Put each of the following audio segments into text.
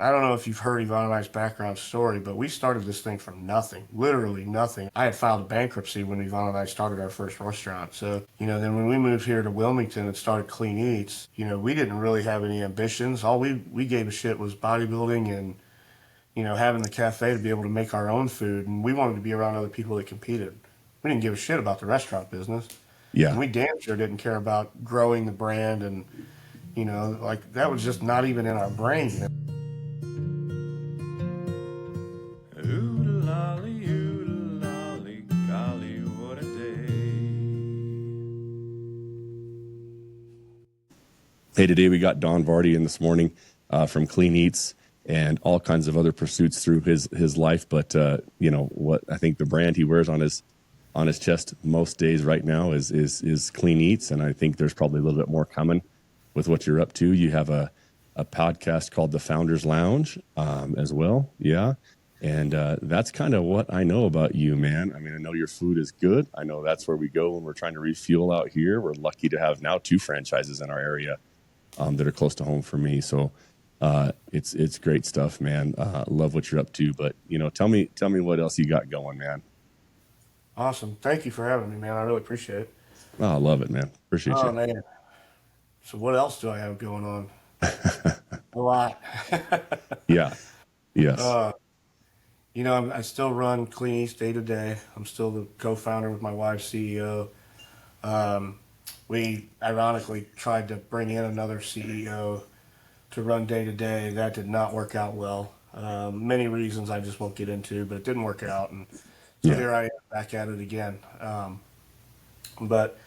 I don't know if you've heard Yvonne and I's background story, but we started this thing from nothing, literally nothing. I had filed a bankruptcy when Yvonne and I started our first restaurant. So, then when we moved here to Wilmington and started Clean Eats, we didn't really have any ambitions. All we gave a shit was bodybuilding and, having the cafe to be able to make our own food. And we wanted to be around other people that competed. We didn't give a shit about the restaurant business. And Yeah. we damn sure didn't care about growing the brand. And, like that was just not even in our brain. Oodle lolly, golly, what a day. Hey, today we got Don Vardy in this morning from Clean Eats and all kinds of other pursuits through his life. But what I think the brand he wears on his chest most days right now is Clean Eats, and I think there's probably a little bit more coming with what you're up to. You have a podcast called The Founders Lounge as well, yeah. And that's kind of what I know about you, man. I mean, I know your food is good. I know that's where we go when we're trying to refuel out here. We're lucky to have now 2 franchises in our area that are close to home for me. So it's great stuff, man. Love what you're up to. But tell me what else you got going, man. Awesome. Thank you for having me, man. I really appreciate it. Oh, I love it, man. Appreciate Oh, you. man. So what else do I have going on? A lot. Yeah. Yes. I still run Clean Eats day to day. I'm still the co-founder with my wife, CEO. We ironically tried to bring in another CEO to run day to day. That did not work out well. Many reasons I just won't get into, but it didn't work out. And so Yeah. here I am back at it again. But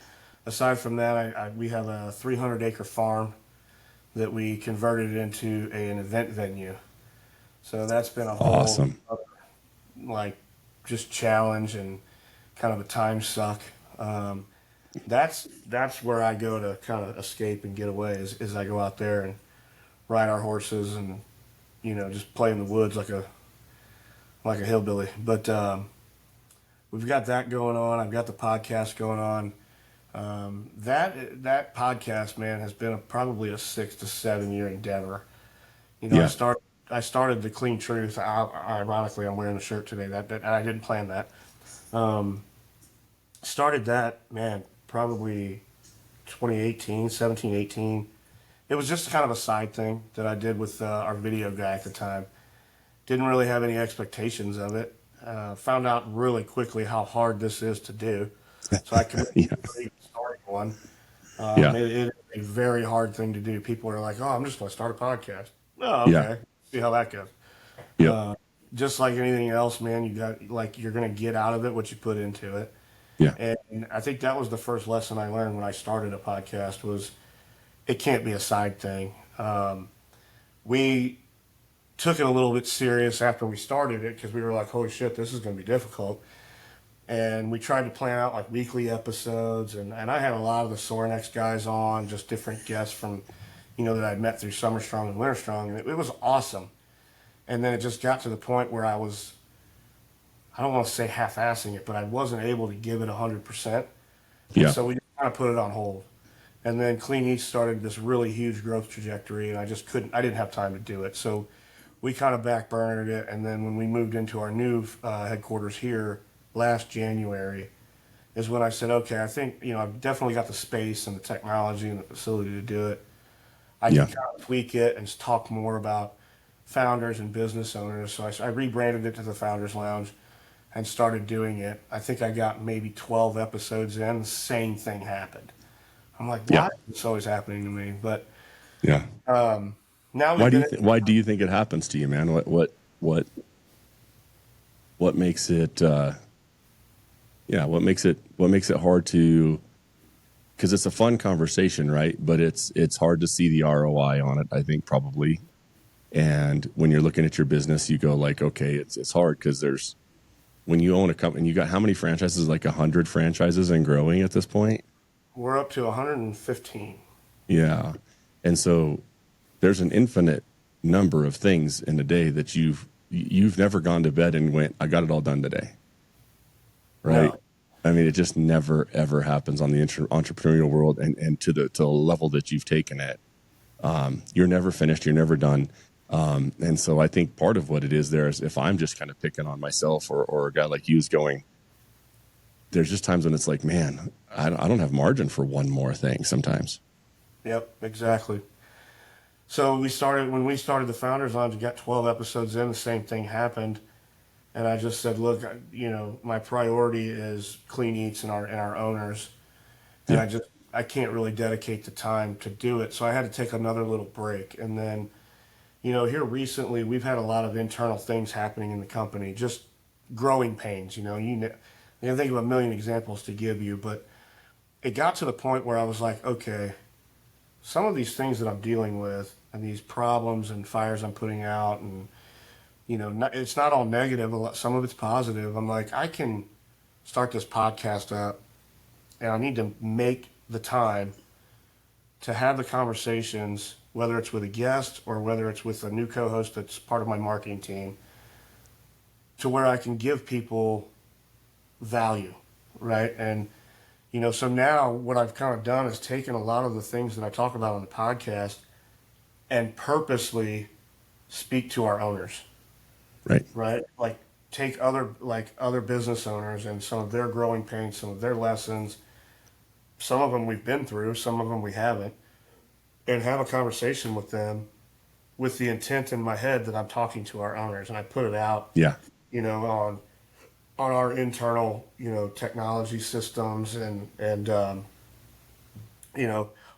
aside from that, we have a 300-acre farm that we converted into an event venue. So that's been a whole Awesome. other, like, just challenge and kind of a time suck. That's where I go to kind of escape and get away is I go out there and ride our horses and just play in the woods like a hillbilly. But we've got that going on. I've got the podcast going on. That podcast, man, has been probably a 6 to 7 year endeavor. Yeah. I started the Clean Truth. Ironically, I'm wearing the shirt today. That I didn't plan that. Started that, man, probably 2018, 17, 18. It was just kind of a side thing that I did with our video guy at the time. Didn't really have any expectations of it. Found out really quickly how hard this is to do. So I committed Yeah. to even starting one. Yeah. It is a very hard thing to do. People are like, "Oh, I'm just going to start a podcast." Oh, Yeah. okay. See how that goes. Yeah. Just like anything else, man, you're going to get out of it what you put into it. Yeah. And I think that was the first lesson I learned when I started a podcast was it can't be a side thing. We took it a little bit serious after we started it because we were like, holy shit, this is going to be difficult. And we tried to plan out like weekly episodes. And I had a lot of the Sorinex guys on, just different guests from, that I'd met through Summer Strong and Winter Strong. And it was awesome. And then it just got to the point where I don't want to say half-assing it, but I wasn't able to give it 100%. Yeah. So we just kind of put it on hold. And then Clean Eats started this really huge growth trajectory, and I didn't have time to do it. So we kind of backburnered it. And then when we moved into our new headquarters here last January is when I said, okay, I think, I've definitely got the space and the technology and the facility to do it. I Yeah. can kind of tweak it and talk more about founders and business owners. So I rebranded it to the Founders Lounge and started doing it. I think I got maybe 12 episodes in. The same thing happened. I'm like, why Yeah. is this always happening to me? But Yeah. now Why we've do you been why do you think it happens to you, man? What makes it what makes it hard to, because it's a fun conversation, right? But it's hard to see the ROI on it, I think, probably. And when you're looking at your business, you go like, okay, it's hard because when you own a company, you got how many franchises? Like 100 franchises and growing at this point. we're up to 115. Yeah. And so there's an infinite number of things in a day that you've never gone to bed and went, I got it all done today. Right. No. I mean, it just never, ever happens on the entrepreneurial world and to the level that you've taken it. You're never finished. You're never done. And so I think part of what it is there is if I'm just kind of picking on myself or a guy like you is going, there's just times when it's like, man, I don't have margin for one more thing sometimes. Yep, exactly. So when we started the Founders Lounge, we got 12 episodes in, the same thing happened. And I just said, look, my priority is Clean Eats and our owners. And Yeah. I can't really dedicate the time to do it. So I had to take another little break. And then, here recently, we've had a lot of internal things happening in the company, just growing pains. I can think of a million examples to give you, but it got to the point where I was like, okay, some of these things that I'm dealing with and these problems and fires I'm putting out, and it's not all negative. Some of it's positive. I'm like, I can start this podcast up, and I need to make the time to have the conversations, whether it's with a guest or whether it's with a new co-host that's part of my marketing team, to where I can give people value, right? And so now what I've kind of done is taken a lot of the things that I talk about on the podcast and purposely speak to our owners, Right. right? Like take other business owners and some of their growing pains, some of their lessons. Some of them we've been through, some of them we haven't, and have a conversation with them with the intent in my head that I'm talking to our owners, and I put it out, Yeah. On our internal, technology systems, and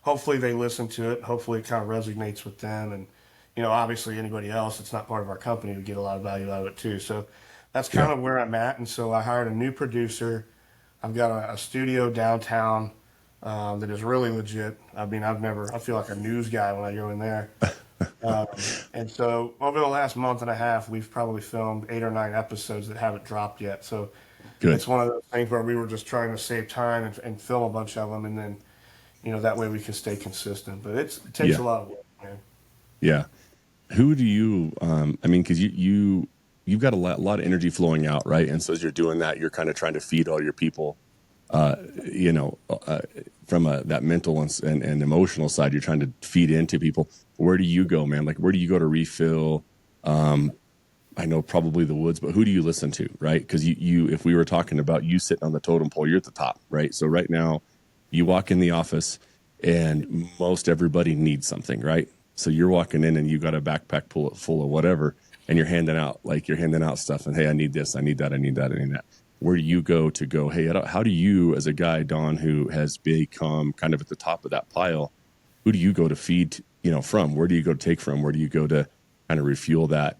hopefully they listen to it. Hopefully it kind of resonates with them, and obviously anybody else that's not part of our company would get a lot of value out of it too. So that's kind Yeah. of where I'm at, and so I hired a new producer. I've got a studio downtown that is really legit. I mean, I feel like a news guy when I go in there. Um, and so over the last month and a half, we've probably filmed 8 or 9 episodes that haven't dropped yet. So Good. it's one of those things where we were just trying to save time and film a bunch of them, and then that way we can stay consistent. But it takes Yeah. a lot of work, man. Yeah. Who do you, I mean, cause you've got a lot of energy flowing out, right? And so as you're doing that, you're kind of trying to feed all your people, from that mental and emotional side, you're trying to feed into people. Where do you go, man? Like, where do you go to refill? I know probably the woods, but who do you listen to, right? Because if we were talking about you sitting on the totem pole, you're at the top, right? So right now, you walk in the office, and most everybody needs something, right? So you're walking in, and you got a backpack full of whatever, and you're handing out stuff, and hey, I need this, I need that, I need that, I need that. Where do you go? Hey, how do you, as a guy, Don, who has become kind of at the top of that pile, who do you go to feed, from? Where do you go to take from? Where do you go to kind of refuel that?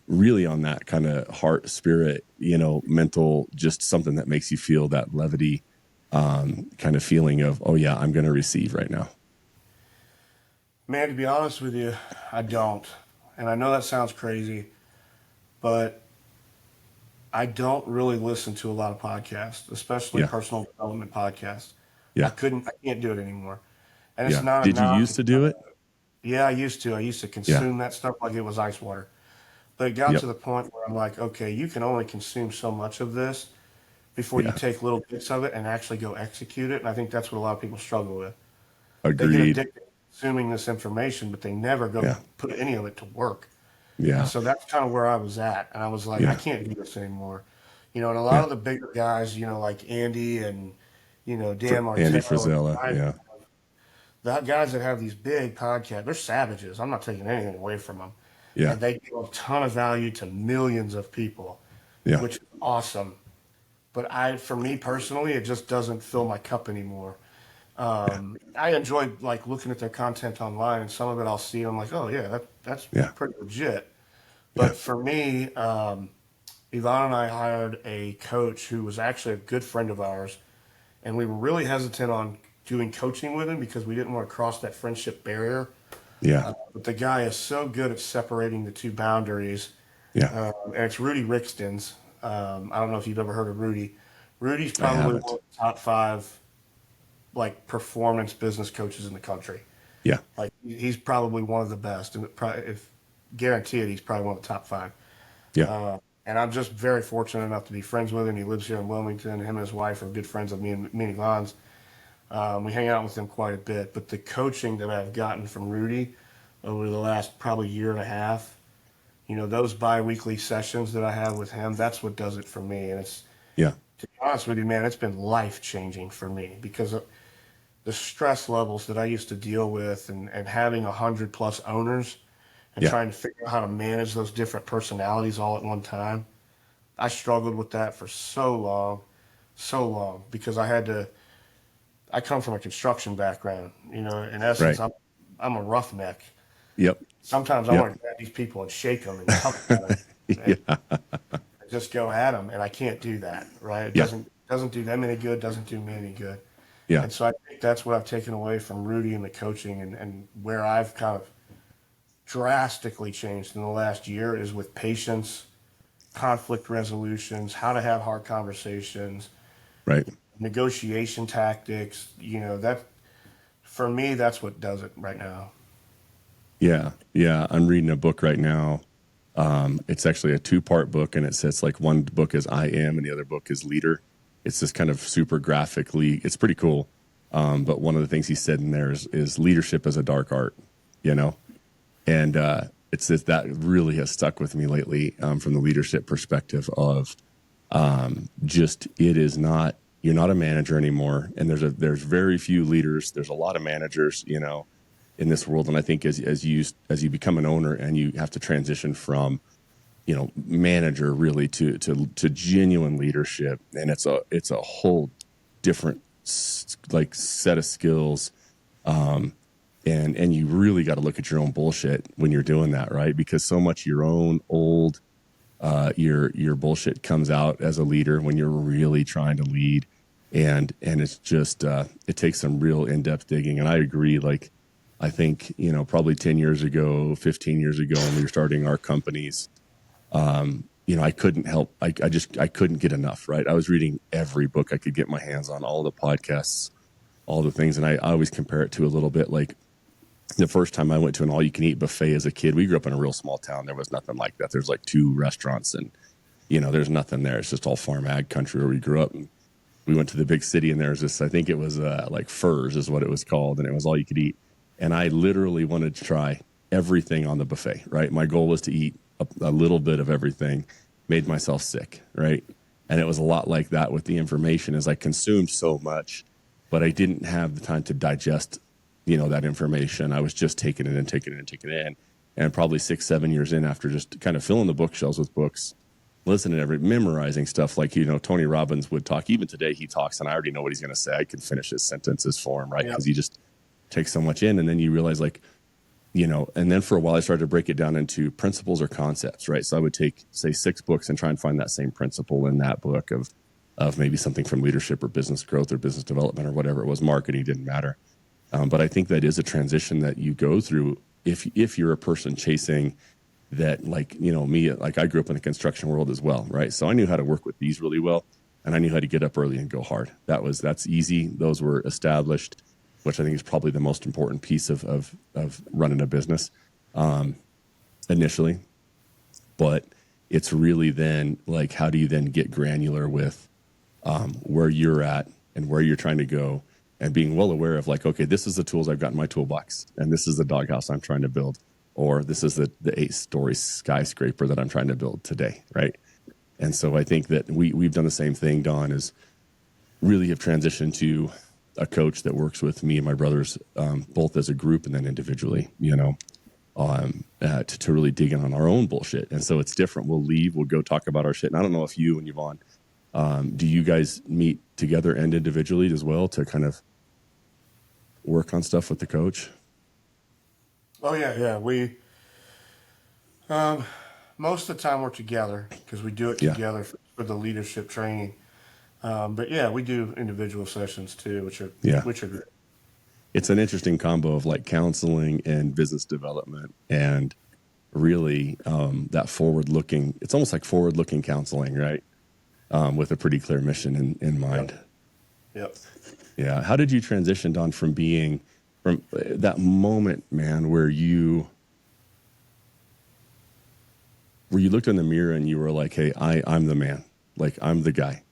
Really on that kind of heart, spirit, mental, just something that makes you feel that levity, kind of feeling of, oh yeah, I'm going to receive right now. Man, to be honest with you, I don't. And I know that sounds crazy, but I don't really listen to a lot of podcasts, especially Yeah. personal development podcasts. Yeah. I can't do it anymore. And it's Yeah. not a Did you knock. used to do it? Yeah, I used to. I used to Yeah. consume that stuff like it was ice water. But it got Yep. to the point where I'm like, okay, you can only consume so much of this before you Yeah. take little bits of it and actually go execute it. And I think that's what a lot of people struggle with. They get Agreed. addicted to consuming this information, but they never go Yeah. put any of it to work. And Yeah. so that's kind of where I was at. And I was like, I Yeah. can't do this anymore. And a lot Yeah. of the bigger guys, like Andy and, Dan Andy Martello, Frisella. Yeah. the guys that have these big podcasts, they're savages. I'm not taking anything away from them. Yeah. And they give a ton of value to millions of people, Yeah. which is awesome. But for me personally, it just doesn't fill my cup anymore. I enjoy like looking at their content online, and some of it I'll see. I'm like, oh yeah, that's Yeah. pretty legit. Yeah. But for me, Yvonne and I hired a coach who was actually a good friend of ours, and we were really hesitant on doing coaching with him because we didn't want to cross that friendship barrier. Yeah. But the guy is so good at separating the two boundaries. Yeah. And it's Rudy Rixton's. I don't know if you've ever heard of Rudy. Rudy's I probably haven't. one of the top 5 like performance business coaches in the country. Yeah. Like he's probably one of the best, and if guarantee it, he's probably one of the top 5. Yeah. And I'm just very fortunate enough to be friends with him. He lives here in Wilmington. Him and his wife are good friends of me and Yvonne's. We hang out with him quite a bit. But the coaching that I've gotten from Rudy, over the last probably year and a half. Those bi-weekly sessions that I have with him, that's what does it for me. And it's, Yeah. to be honest with you, man, it's been life-changing for me because of the stress levels that I used to deal with, and having 100+ owners and Yeah. trying to figure out how to manage those different personalities all at one time. I struggled with that for so long, because I come from a construction background. In essence, Right. I'm a roughneck. Yep. Sometimes I Yep. want to grab these people and shake them and tuck at them and Yeah. just go at them, and I can't do that. Right? It Yeah. doesn't do them any good. Doesn't do me any good. Yeah. And so I think that's what I've taken away from Rudy and the coaching, and where I've kind of drastically changed in the last year is with patience, conflict resolutions, how to have hard conversations, Right. negotiation tactics. That, for me, that's what does it right now. Yeah. Yeah. I'm reading a book right now. It's actually a 2-part book, and it says like one book is I Am and the other book is Leader. It's just kind of super graphically, it's pretty cool. But one of the things he said in there is leadership is a dark art, and it's just, that really has stuck with me lately, from the leadership perspective of, just, it is not, you're not a manager anymore. And there's very few leaders. There's a lot of managers, in this world. And I think as you become an owner and you have to transition from, manager really to genuine leadership, and it's a whole different like set of skills. And you really got to look at your own bullshit when you're doing that, right? Because so much your own old, your bullshit comes out as a leader when you're really trying to lead. And it's just, it takes some real in-depth digging. And I agree. Like, I think, probably 10 years ago, 15 years ago, when we were starting our companies, I couldn't help. I couldn't get enough, right? I was reading every book I could get my hands on, all the podcasts, all the things. And I always compare it to a little bit like the first time I went to an all-you-can-eat buffet as a kid. We grew up in a real small town. There was nothing like that. There's like 2 restaurants, and, there's nothing there. It's just all farm ag country where we grew up. And we went to the big city, and there's this, I think it was like Furs is what it was called, and it was all you could eat. And I literally wanted to try everything on the buffet, right? My goal was to eat a little bit of everything, made myself sick, right? And it was a lot like that with the information, as I consumed so much, but I didn't have the time to digest, that information. I was just taking it in. And probably 6-7 years in, after just kind of filling the bookshelves with books, listening to memorizing stuff like, Tony Robbins would talk. Even today he talks, and I already know what he's going to say. I can finish his sentences for him, right? Because he just takes so much in. And then you realize, like, and then for a while I started to break it down into principles or concepts, right? So I would take, say, 6 books and try and find that same principle in that book of maybe something from leadership or business growth or business development or whatever it was. Marketing didn't matter. But I think that is a transition that you go through if you're a person chasing that, like, me, like I grew up in the construction world as well, right? So I knew how to work with these really well, and I knew how to get up early and go hard. That's easy. Those were established, which I think is probably the most important piece of running a business initially. But it's really then, like, how do you then get granular with where you're at and where you're trying to go, and being well aware of, like, okay, this is the tools I've got in my toolbox, and this is the doghouse I'm trying to build, or this is the 8-story skyscraper that I'm trying to build today, right? And so I think that we've done the same thing, Don, is really have transitioned to a coach that works with me and my brothers, both as a group and then individually, to really dig in on our own bullshit. And so it's different. We'll leave, we'll go talk about our shit. And I don't know if you and Yvonne, do you guys meet together and individually as well to kind of work on stuff with the coach? Oh yeah. We most of the time we're together because we do it together for the leadership training. But yeah, we do individual sessions too, which are great. It's an interesting combo of, like, counseling and business development, and really that forward-looking. It's almost like forward-looking counseling, right? With a pretty clear mission in mind. Yep. Yeah. How did you transition, Don, from that moment, man, where you looked in the mirror and you were like, hey, I'm the man. Like, I'm the guy.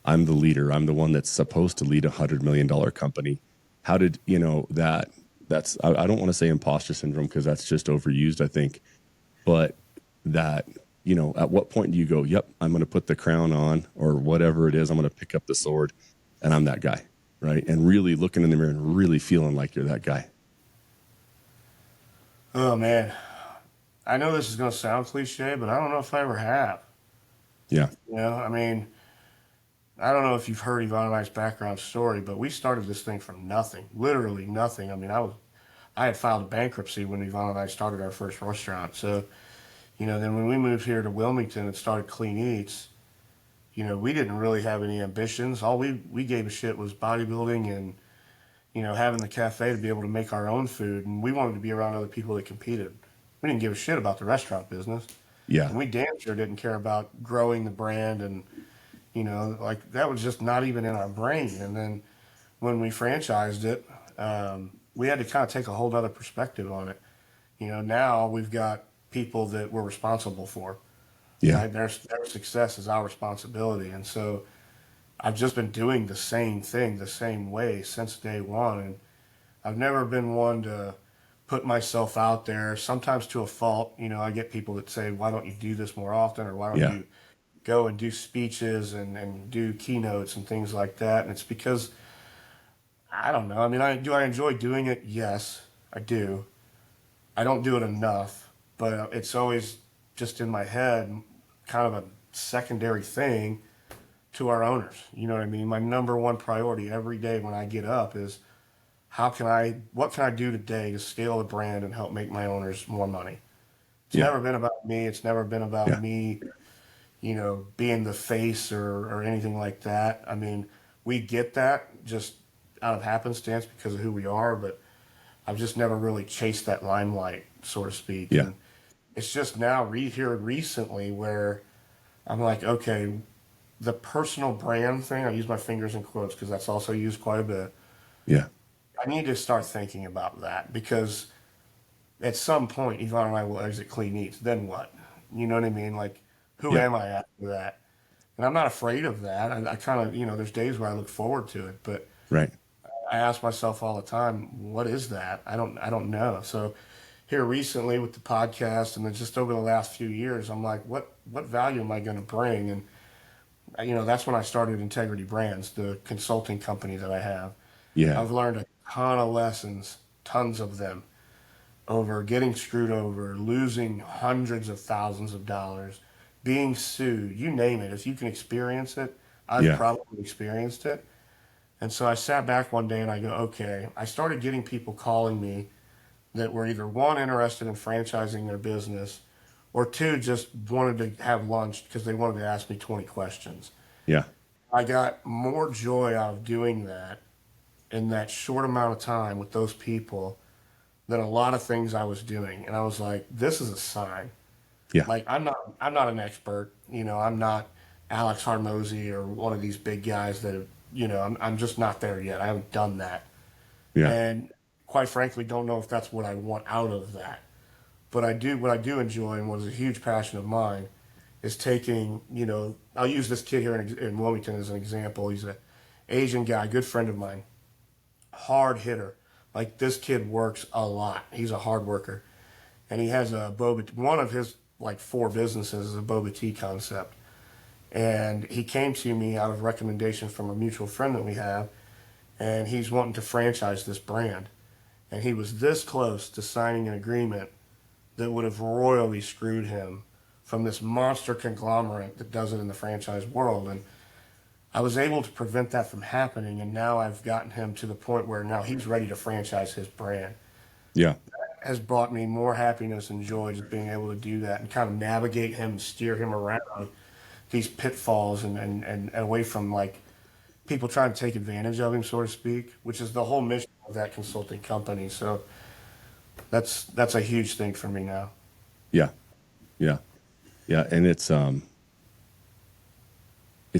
I'm the leader. I'm the one that's supposed to lead $100 million company. How did, that I don't want to say imposter syndrome because that's just overused, I think, but that, at what point do you go, yep, I'm going to put the crown on or whatever it is, I'm going to pick up the sword and I'm that guy, right? And really looking in the mirror and really feeling like you're that guy. Oh man, I know this is going to sound cliche, but I don't know if I ever have. Yeah. I mean, I don't know if you've heard Yvonne and I's background story, but we started this thing from nothing, literally nothing. I mean, I had filed a bankruptcy when Yvonne and I started our first restaurant. So, then when we moved here to Wilmington and started Clean Eats, we didn't really have any ambitions. All we gave a shit was bodybuilding and, having the cafe to be able to make our own food. And we wanted to be around other people that competed. We didn't give a shit about the restaurant business. Yeah. And we damn sure didn't care about growing the brand. And, like that was just not even in our brain. And then when we franchised it, we had to kind of take a whole other perspective on it. Now we've got people that we're responsible for. Yeah. Right? Their success is our responsibility. And so I've just been doing the same thing the same way since day one. And I've never been one to put myself out there, sometimes to a fault. I get people that say, why don't you do this more often? Or why don't Yeah. you go and do speeches and do keynotes and things like that? And it's because, I don't know. I mean, do I enjoy doing it? Yes, I do. I don't do it enough, but it's always just in my head, kind of a secondary thing to our owners. You know what I mean? My number one priority every day when I get up is what can I do today to scale the brand and help make my owners more money? It's Yeah. never been about me. It's never been about Yeah. me, being the face or anything like that. I mean, we get that just out of happenstance because of who we are, but I've just never really chased that limelight, so to speak. Yeah. And it's just now here recently where I'm like, okay, the personal brand thing, I use my fingers in quotes because that's also used quite a bit. Yeah. I need to start thinking about that because at some point, Yvonne and I will exit Clean Eats. Then what? You know what I mean? Like, who Yeah. am I after that? And I'm not afraid of that. I kind of, there's days where I look forward to it, but Right. I ask myself all the time, what is that? I don't know. So here recently with the podcast and then just over the last few years, I'm like, what value am I going to bring? And that's when I started Integrity Brands, the consulting company that I have. Yeah. I've learned a ton of lessons, tons of them, over getting screwed over, losing hundreds of thousands of dollars, being sued, you name it. If you can experience it, I've Yeah. probably experienced it. And so I sat back one day and I go, okay, I started getting people calling me that were either one, interested in franchising their business, or two, just wanted to have lunch because they wanted to ask me 20 questions. Yeah. I got more joy out of doing that in that short amount of time with those people than a lot of things I was doing. And I was like, this is a sign. Yeah. Like I'm not an expert, I'm not Alex Harmozy or one of these big guys that have, I'm just not there yet. I haven't done that. Yeah. And quite frankly, don't know if that's what I want out of that. But what I do enjoy and what is a huge passion of mine is taking, I'll use this kid here in Wilmington as an example. He's an Asian guy, good friend of mine, hard hitter. Like this kid works a lot. He's a hard worker. And he has one of his like 4 businesses is a boba tea concept. And he came to me out of recommendation from a mutual friend that we have, and he's wanting to franchise this brand. And he was this close to signing an agreement that would have royally screwed him from this monster conglomerate that does it in the franchise world. And I was able to prevent that from happening, and now I've gotten him to the point where now he's ready to franchise his brand. Yeah. Has brought me more happiness and joy just being able to do that and kind of navigate him and steer him around these pitfalls and away from like people trying to take advantage of him, so to speak, which is the whole mission of that consulting company. So that's a huge thing for me now. Yeah. Yeah. Yeah. And it's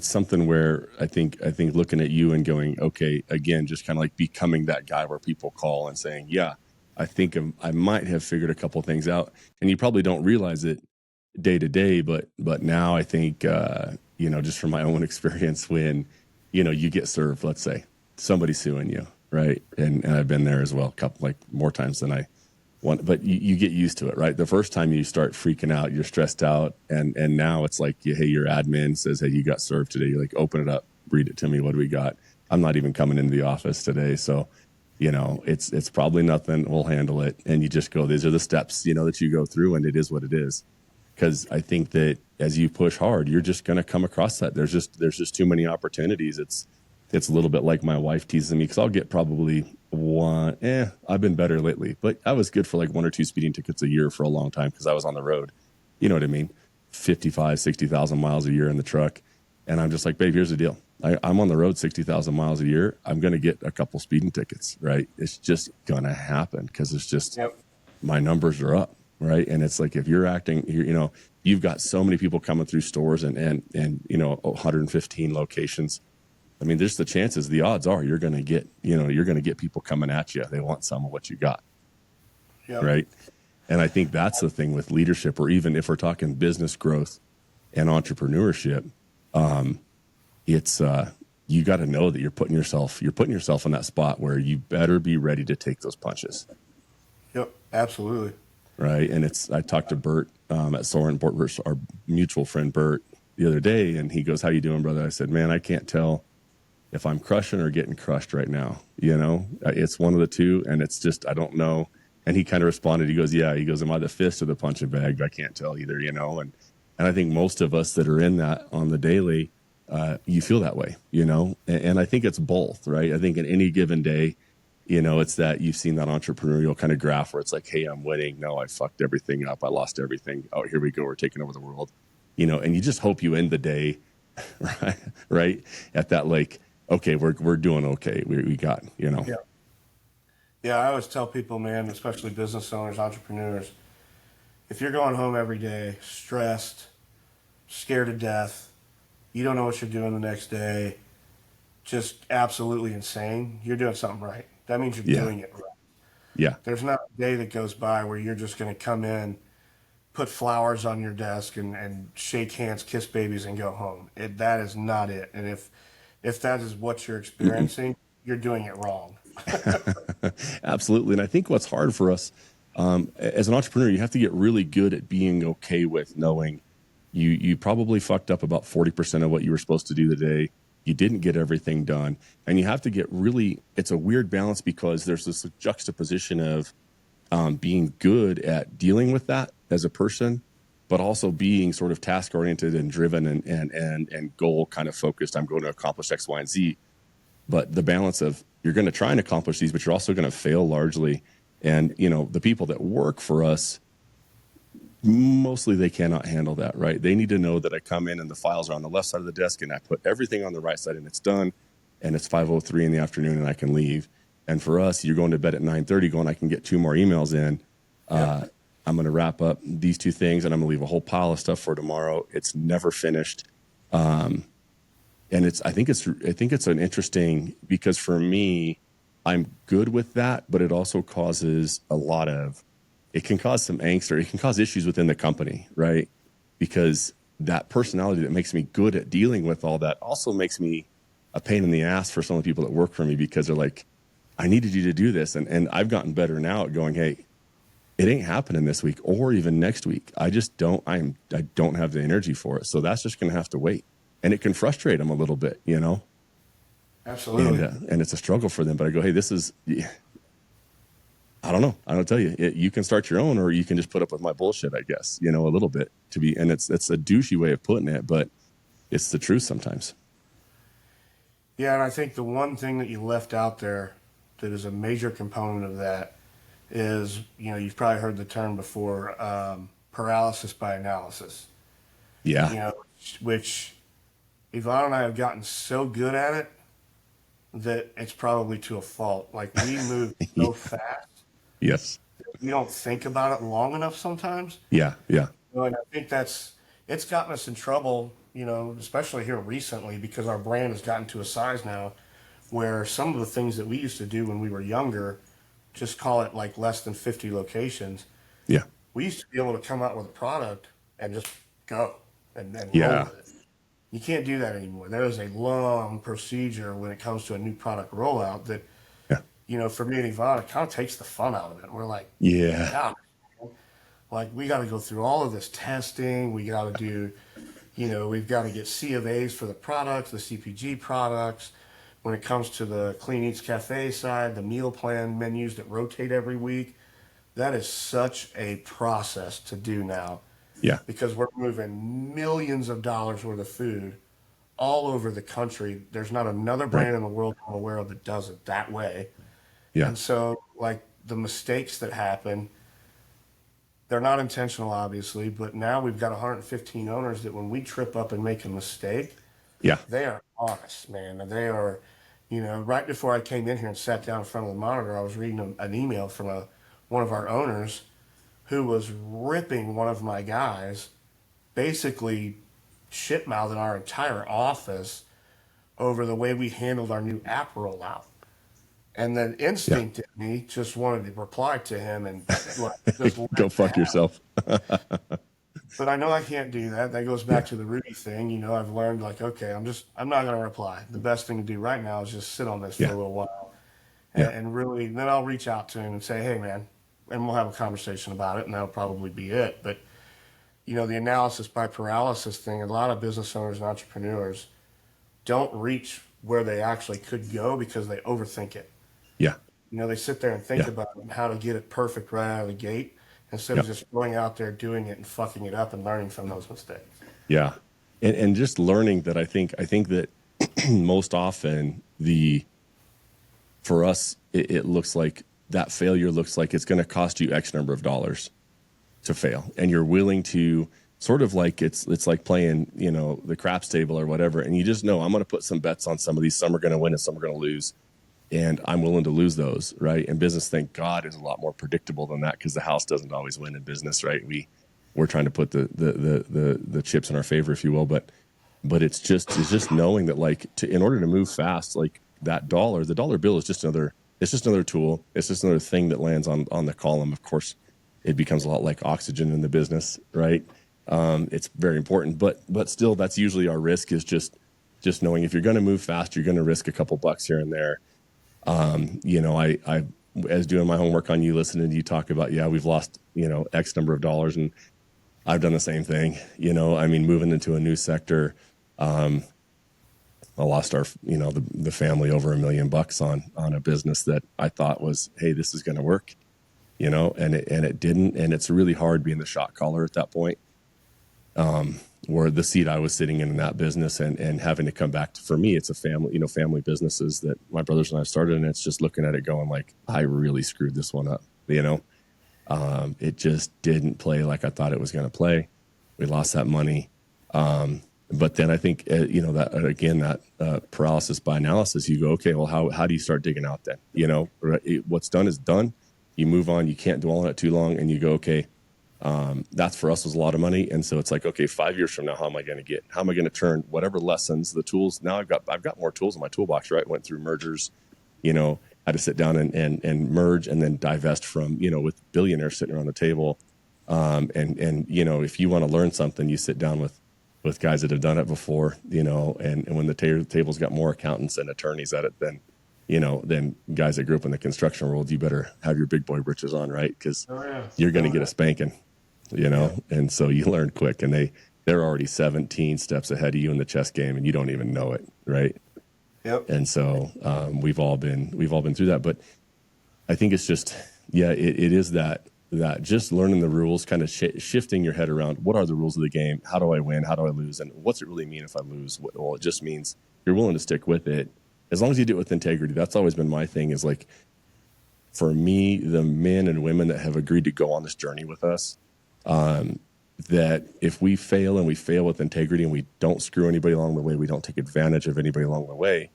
something where I think looking at you and going, okay, again, just kind of like becoming that guy where people call and saying, yeah, I might have figured a couple things out, and you probably don't realize it day to day, but now I think, just from my own experience, when, you get served, let's say somebody's suing you, right? And I've been there as well, a couple, like more times than I want, but you get used to it, right? The first time you start freaking out, you're stressed out. And now it's like, hey, your admin says, hey, you got served today. You're like, open it up, read it to me. What do we got? I'm not even coming into the office today. So, it's probably nothing. We'll handle it. And you just go, these are the steps, that you go through, and it is what it is. Because I think that as you push hard, you're just going to come across that. There's just too many opportunities. It's a little bit like my wife teasing me, because I'll get probably one. I've been better lately, but I was good for like 1 or 2 speeding tickets a year for a long time because I was on the road. You know what I mean? 55, 60,000 miles a year in the truck. And I'm just like, babe, here's the deal. I'm on the road 60,000 miles a year. I'm going to get a couple speeding tickets, right? It's just going to happen because it's just my numbers are up, right? And it's like, if you're acting, you've got so many people coming through stores and 115 locations. I mean, there's the odds are you're going to get people coming at you. They want some of what you got, right? And I think that's the thing with leadership, or even if we're talking business growth and entrepreneurship, it's you got to know that you're putting yourself in that spot where you better be ready to take those punches. Yep, absolutely. Right. And I talked to Bert at Soren, our mutual friend Bert, the other day, and he goes, "How you doing, brother?" I said, "Man, I can't tell if I'm crushing or getting crushed right now. It's one of the two, and it's just I don't know." And he kind of responded. He goes, "Yeah." He goes, "Am I the fist or the punching bag? I can't tell either." And I think most of us that are in that on the daily, you feel that way, and I think it's both, right? I think in any given day, it's that you've seen that entrepreneurial kind of graph where it's like, hey, I'm winning. No, I fucked everything up. I lost everything. Oh, here we go. We're taking over the world, and you just hope you end the day right at that, like, okay, we're doing okay. We got, Yeah, I always tell people, man, especially business owners, entrepreneurs, if you're going home every day stressed, scared to death, you don't know what you're doing the next day, just absolutely insane, you're doing something right. That means you're doing it right. Yeah. There's not a day that goes by where you're just going to come in, put flowers on your desk and shake hands, kiss babies, and go home. That is not it. And if that is what you're experiencing, you're doing it wrong. Absolutely. And I think what's hard for us as an entrepreneur, you have to get really good at being okay with knowing you probably fucked up about 40% of what you were supposed to do today. You didn't get everything done. And you have to get really, it's a weird balance because there's this juxtaposition of being good at dealing with that as a person, but also being sort of task oriented and driven and goal kind of focused. I'm going to accomplish X, Y, and Z. But the balance of you're going to try and accomplish these, but you're also going to fail largely. And, the people that work for us, mostly they cannot handle that, right? They need to know that I come in and the files are on the left side of the desk and I put everything on the right side and it's done and it's 5:03 in the afternoon and I can leave. And for us, you're going to bed at 9:30 going, I can get 2 more emails in. I'm going to wrap up these 2 things and I'm going to leave a whole pile of stuff for tomorrow. It's never finished. And I think it's an interesting, because for me, I'm good with that, but it also causes it can cause some angst, or it can cause issues within the company, right? Because that personality that makes me good at dealing with all that also makes me a pain in the ass for some of the people that work for me, because they're like, I needed you to do this. And I've gotten better now at going, hey, it ain't happening this week or even next week. I don't have the energy for it. So that's just going to have to wait. And it can frustrate them a little bit, Absolutely. And it's a struggle for them. But I go, hey, this is, I don't know. I don't tell you. You can start your own, or you can just put up with my bullshit, I guess, a little bit and it's a douchey way of putting it, but it's the truth sometimes. Yeah, and I think the one thing that you left out there that is a major component of that is, you've probably heard the term before, paralysis by analysis. Yeah. Which Yvonne and I have gotten so good at it that it's probably to a fault. Like, we move so fast. Yes. We don't think about it long enough sometimes. Yeah. Yeah. And I think it's gotten us in trouble, especially here recently, because our brand has gotten to a size now where some of the things that we used to do when we were younger, just call it like less than 50 locations. Yeah. We used to be able to come out with a product and just go and roll with it. You can't do that anymore. There is a long procedure when it comes to a new product rollout that for me and Yvonne, it kind of takes the fun out of it. We're like, Yeah. God, like we got to go through all of this testing. We got to do, we've got to get C of A's for the products, the CPG products. When it comes to the Clean Eats Cafe side, the meal plan menus that rotate every week, that is such a process to do now Yeah. because we're moving millions of dollars worth of food all over the country. There's not another Right. brand in the world I'm aware of that does it that way. Yeah. And so, like the mistakes that happen, they're not intentional, obviously, but now we've got 115 owners that when we trip up and make a mistake, Yeah. they are honest, man. And they are, right before I came in here and sat down in front of the monitor, I was reading an email from one of our owners who was ripping one of my guys, basically shit mouthing our entire office over the way we handled our new app rollout. And then Yeah. instinct in me just wanted to reply to him and like, just let Go it fuck happen. yourself. But I know I can't do that. That goes Yeah. back to the Rudy thing. I've learned like, okay, I'm not going to reply. The best thing to do right now is just sit on this for Yeah. a little while Yeah. and really, then I'll reach out to him and say, hey, man, and we'll have a conversation about it, and that'll probably be it. But, the analysis by paralysis thing, a lot of business owners and entrepreneurs don't reach where they actually could go because they overthink it. Yeah. They sit there and think Yeah. about how to get it perfect right out of the gate instead of Yeah. just going out there, doing it and fucking it up and learning from those mistakes. Yeah. And just learning that I think that most often for us, it looks like that failure looks like it's going to cost you X number of dollars to fail. And you're willing to sort of like, it's like playing, the craps table or whatever. And you just know I'm going to put some bets on some of these. Some are going to win and some are going to lose. And I'm willing to lose those, right? And business, thank God, is a lot more predictable than that because the house doesn't always win in business, right? We're trying to put the chips in our favor, if you will. But it's just knowing that in order to move fast, like the dollar bill is just another tool. It's just another thing that lands on the column. Of course, it becomes a lot like oxygen in the business, right? It's very important, but still, that's usually our risk is just knowing if you're going to move fast, you're going to risk a couple bucks here and there. I as doing my homework on you, listening to you talk about, we've lost, X number of dollars, and I've done the same thing. Moving into a new sector, I lost the family over $1 million on a business that I thought was, hey, this is going to work, and it didn't. And it's really hard being the shot caller at that point. Where the seat I was sitting in that business and having to come back to, for me, it's a family businesses that my brothers and I started, and it's just looking at it going like, I really screwed this one up. It just didn't play like I thought it was going to play. We lost that money. But then I think, that paralysis by analysis, you go, okay, well, how do you start digging out then? What's done is done. You move on. You can't dwell on it too long. And you go, okay, that's for us was a lot of money. And so it's like, okay, 5 years from now, how am I going to turn whatever lessons, the tools? Now I've got more tools in my toolbox, right? Went through mergers, had to sit down and merge and then divest from, with billionaires sitting around the table. If you want to learn something, you sit down with guys that have done it before, and when the table's got more accountants and attorneys at it than guys that grew up in the construction world, you better have your big boy britches on, right? Because you're going to get a spanking, and so you learn quick, and they're already 17 steps ahead of you in the chess game, and you don't even know it, right? Yep. And so we've all been through that, but I think it's just, it is that just learning the rules, kind of shifting your head around what are the rules of the game, how do I win, how do I lose, and what's it really mean if I lose? Well, it just means you're willing to stick with it as long as you do it with integrity. That's always been my thing, is like, for me, the men and women that have agreed to go on this journey with us, that if we fail and we fail with integrity and we don't screw anybody along the way, we don't take advantage of anybody along the way,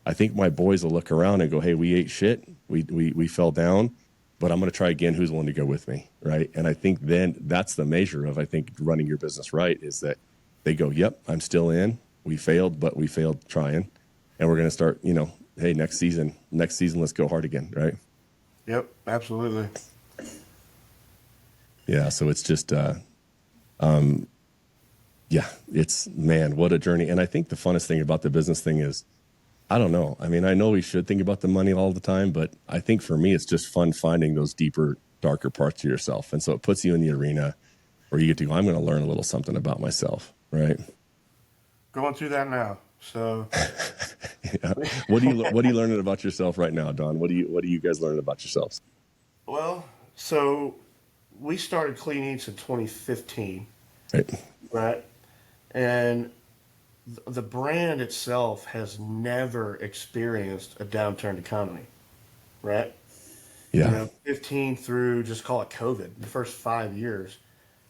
I think my boys will look around and go, hey, we ate shit. We fell down, but I'm going to try again. Who's willing to go with me? Right. And I think then that's the measure of, I think, running your business right, is that they go, yep, I'm still in. We failed, but we failed trying. And we're going to start, hey, next season, let's go hard again. Right. Yep. Absolutely. Yeah. So it's just, it's, man, what a journey. And I think the funnest thing about the business thing is I don't know. I mean, I know we should think about the money all the time, but I think for me, it's just fun finding those deeper, darker parts of yourself. And so it puts you in the arena where you get to go, I'm going to learn a little something about myself. Right. Going through that now. So Yeah. What are you learning about yourself right now, Don? What are you guys learning about yourselves? well, so we started Clean Eats in 2015, Right. right? And the brand itself has never experienced a downturned economy, right? Yeah. 15 through, just call it COVID, the first 5 years,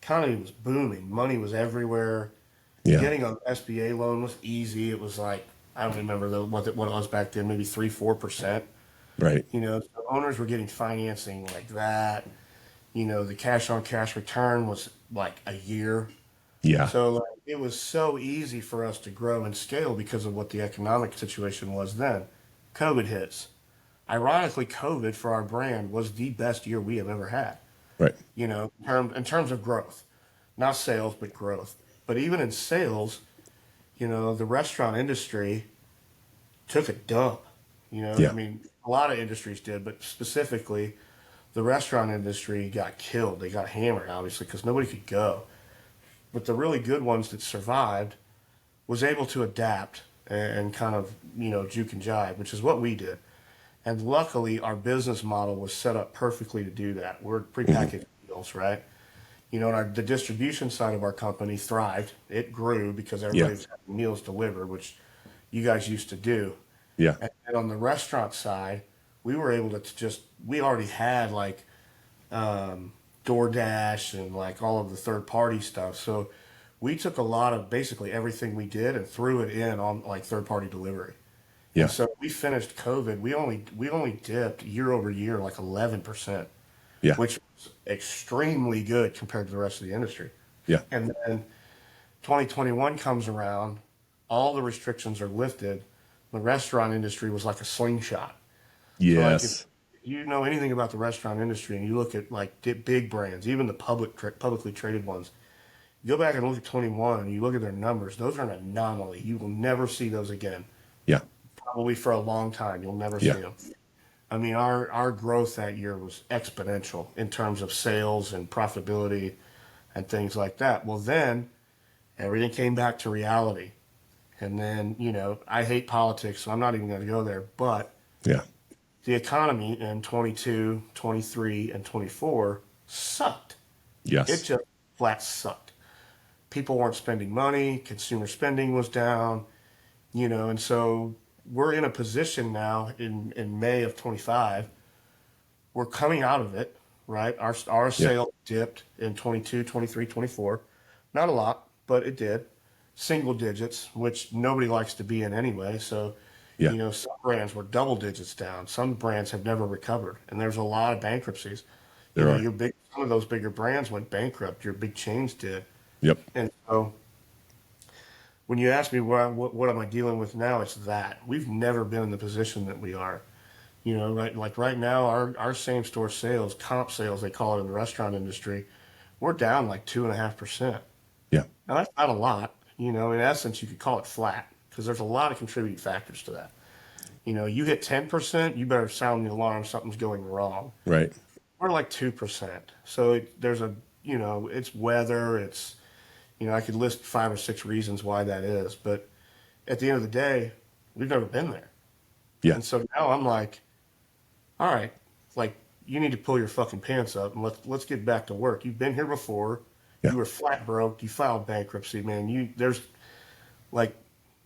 economy was booming. Money was everywhere. Yeah. Getting an SBA loan was easy. It was like, I don't remember what it was back then, maybe 3-4%. Right. So owners were getting financing like that. The cash on cash return was like a year. Yeah. So like, it was so easy for us to grow and scale because of what the economic situation was then. COVID hits. Ironically, COVID for our brand was the best year we have ever had. Right. In terms of growth, not sales, but growth. But even in sales, the restaurant industry took a dump. Yeah. I mean, a lot of industries did, but specifically, the restaurant industry got killed. They got hammered, obviously, because nobody could go. But the really good ones that survived was able to adapt and kind of, juke and jive, which is what we did. And luckily, our business model was set up perfectly to do that. We're prepackaged meals, right? And the distribution side of our company thrived. It grew because everybody was having meals delivered, which you guys used to do. Yeah. And on the restaurant side, we were able to we already had like DoorDash and like all of the third party stuff. So we took a lot of basically everything we did and threw it in on like third party delivery. Yeah. And so we finished COVID. We only dipped year over year like 11%, Yeah. which was extremely good compared to the rest of the industry. Yeah. And then 2021 comes around, all the restrictions are lifted. The restaurant industry was like a slingshot. So like Yes. if you know anything about the restaurant industry and you look at like big brands, even the publicly traded ones, you go back and look at 21 and you look at their numbers, those are an anomaly. You will never see those again. Yeah. Probably for a long time, you'll never see Yeah. them. I mean, our growth that year was exponential in terms of sales and profitability and things like that. Well, then everything came back to reality. And then, I hate politics, so I'm not even going to go there. But Yeah. the economy in 22, 23, and 24 sucked. It Yes. just flat sucked. People weren't spending money, consumer spending was down, and so we're in a position now in May of 25. We're coming out of it, right? Our Yeah. sales dipped in 22, 23, 24. Not a lot, but it did. Single digits, which nobody likes to be in anyway. So, Yeah. some brands were double digits down. Some brands have never recovered, and there's a lot of bankruptcies. There are. Some of those bigger brands went bankrupt. Your big chains did. Yep. And so when you ask me what am I dealing with now, it's that we've never been in the position that we are. Right, like right now, our same store sales, comp sales, they call it in the restaurant industry, we're down like 2.5%. Yeah. Now that's not a lot. In essence, you could call it flat because there's a lot of contributing factors to that. You hit 10%, you better sound the alarm. Something's going wrong. Right. We're like 2%. So there's it's weather. It's, I could list 5 or 6 reasons why that is. But at the end of the day, we've never been there. Yeah. And so now I'm like, all right, like you need to pull your fucking pants up and let's get back to work. You've been here before. Yeah. You were flat broke. You filed bankruptcy, man. There's like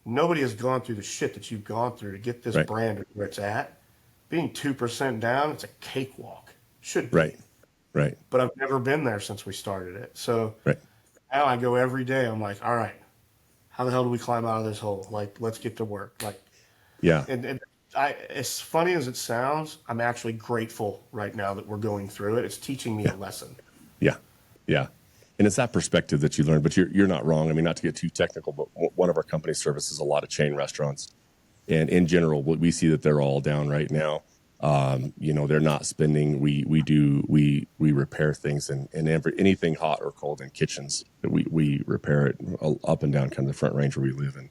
nobody has gone through the shit that you've gone through to get this Right. brand where it's at. Being 2% down, it's a cakewalk. Should be. Right. Right. But I've never been there since we started it. So Right. now I go every day. I'm like, all right, how the hell do we climb out of this hole? Like, let's get to work. Like, Yeah. and as funny as it sounds, I'm actually grateful right now that we're going through it. It's teaching me a lesson. Yeah. Yeah. And it's that perspective that you learn, but you're not wrong. I mean, not to get too technical, but one of our company services a lot of chain restaurants. And in general, what we see that they're all down right now. They're not spending. We repair things and anything hot or cold in kitchens. We repair it up and down kind of the Front Range where we live in.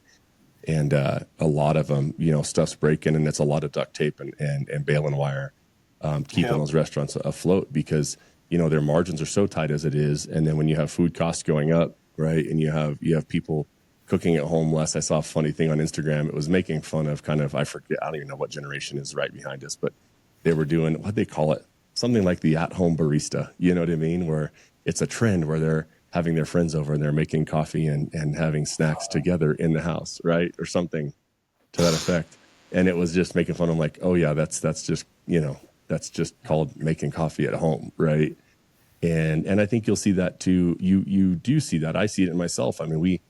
and a lot of them, you know, stuff's breaking, and it's a lot of duct tape and baling wire, keeping those restaurants afloat, because, you know, their margins are so tight as it is. And then when you have food costs going up, right, and you have people cooking at home less. I saw a funny thing on Instagram. It was making fun of kind of, I forget, I don't even know what generation is right behind us, but they were doing, what they call it, something like the at-home barista. You know what I mean? Where it's a trend where they're having their friends over and they're making coffee and having snacks together in the house, right? Or something to that effect. And it was just making fun of, like, oh yeah, that's just, you know, that's just called making coffee at home, right? And I think you'll see that too. You do see that. I see it in myself. I mean, we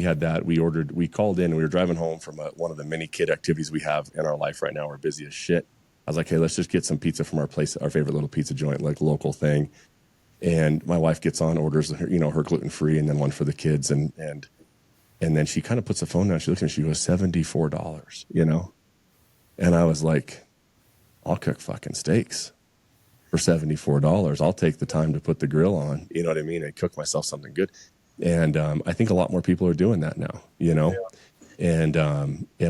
had that. We called in, and we were driving home from one of the many kid activities we have in our life right now. We're busy as shit. I was like, hey, let's just get some pizza from our place, our favorite little pizza joint, like local thing. And my wife gets on, orders, you know, her gluten-free, and then one for the kids. And then she kind of puts the phone down. She looks at me, she goes, $74, you know? And I was like, I'll cook fucking steaks for $74. I'll take the time to put the grill on, you know what I mean, and cook myself something good. And I think a lot more people are doing that now, you know? Yeah. And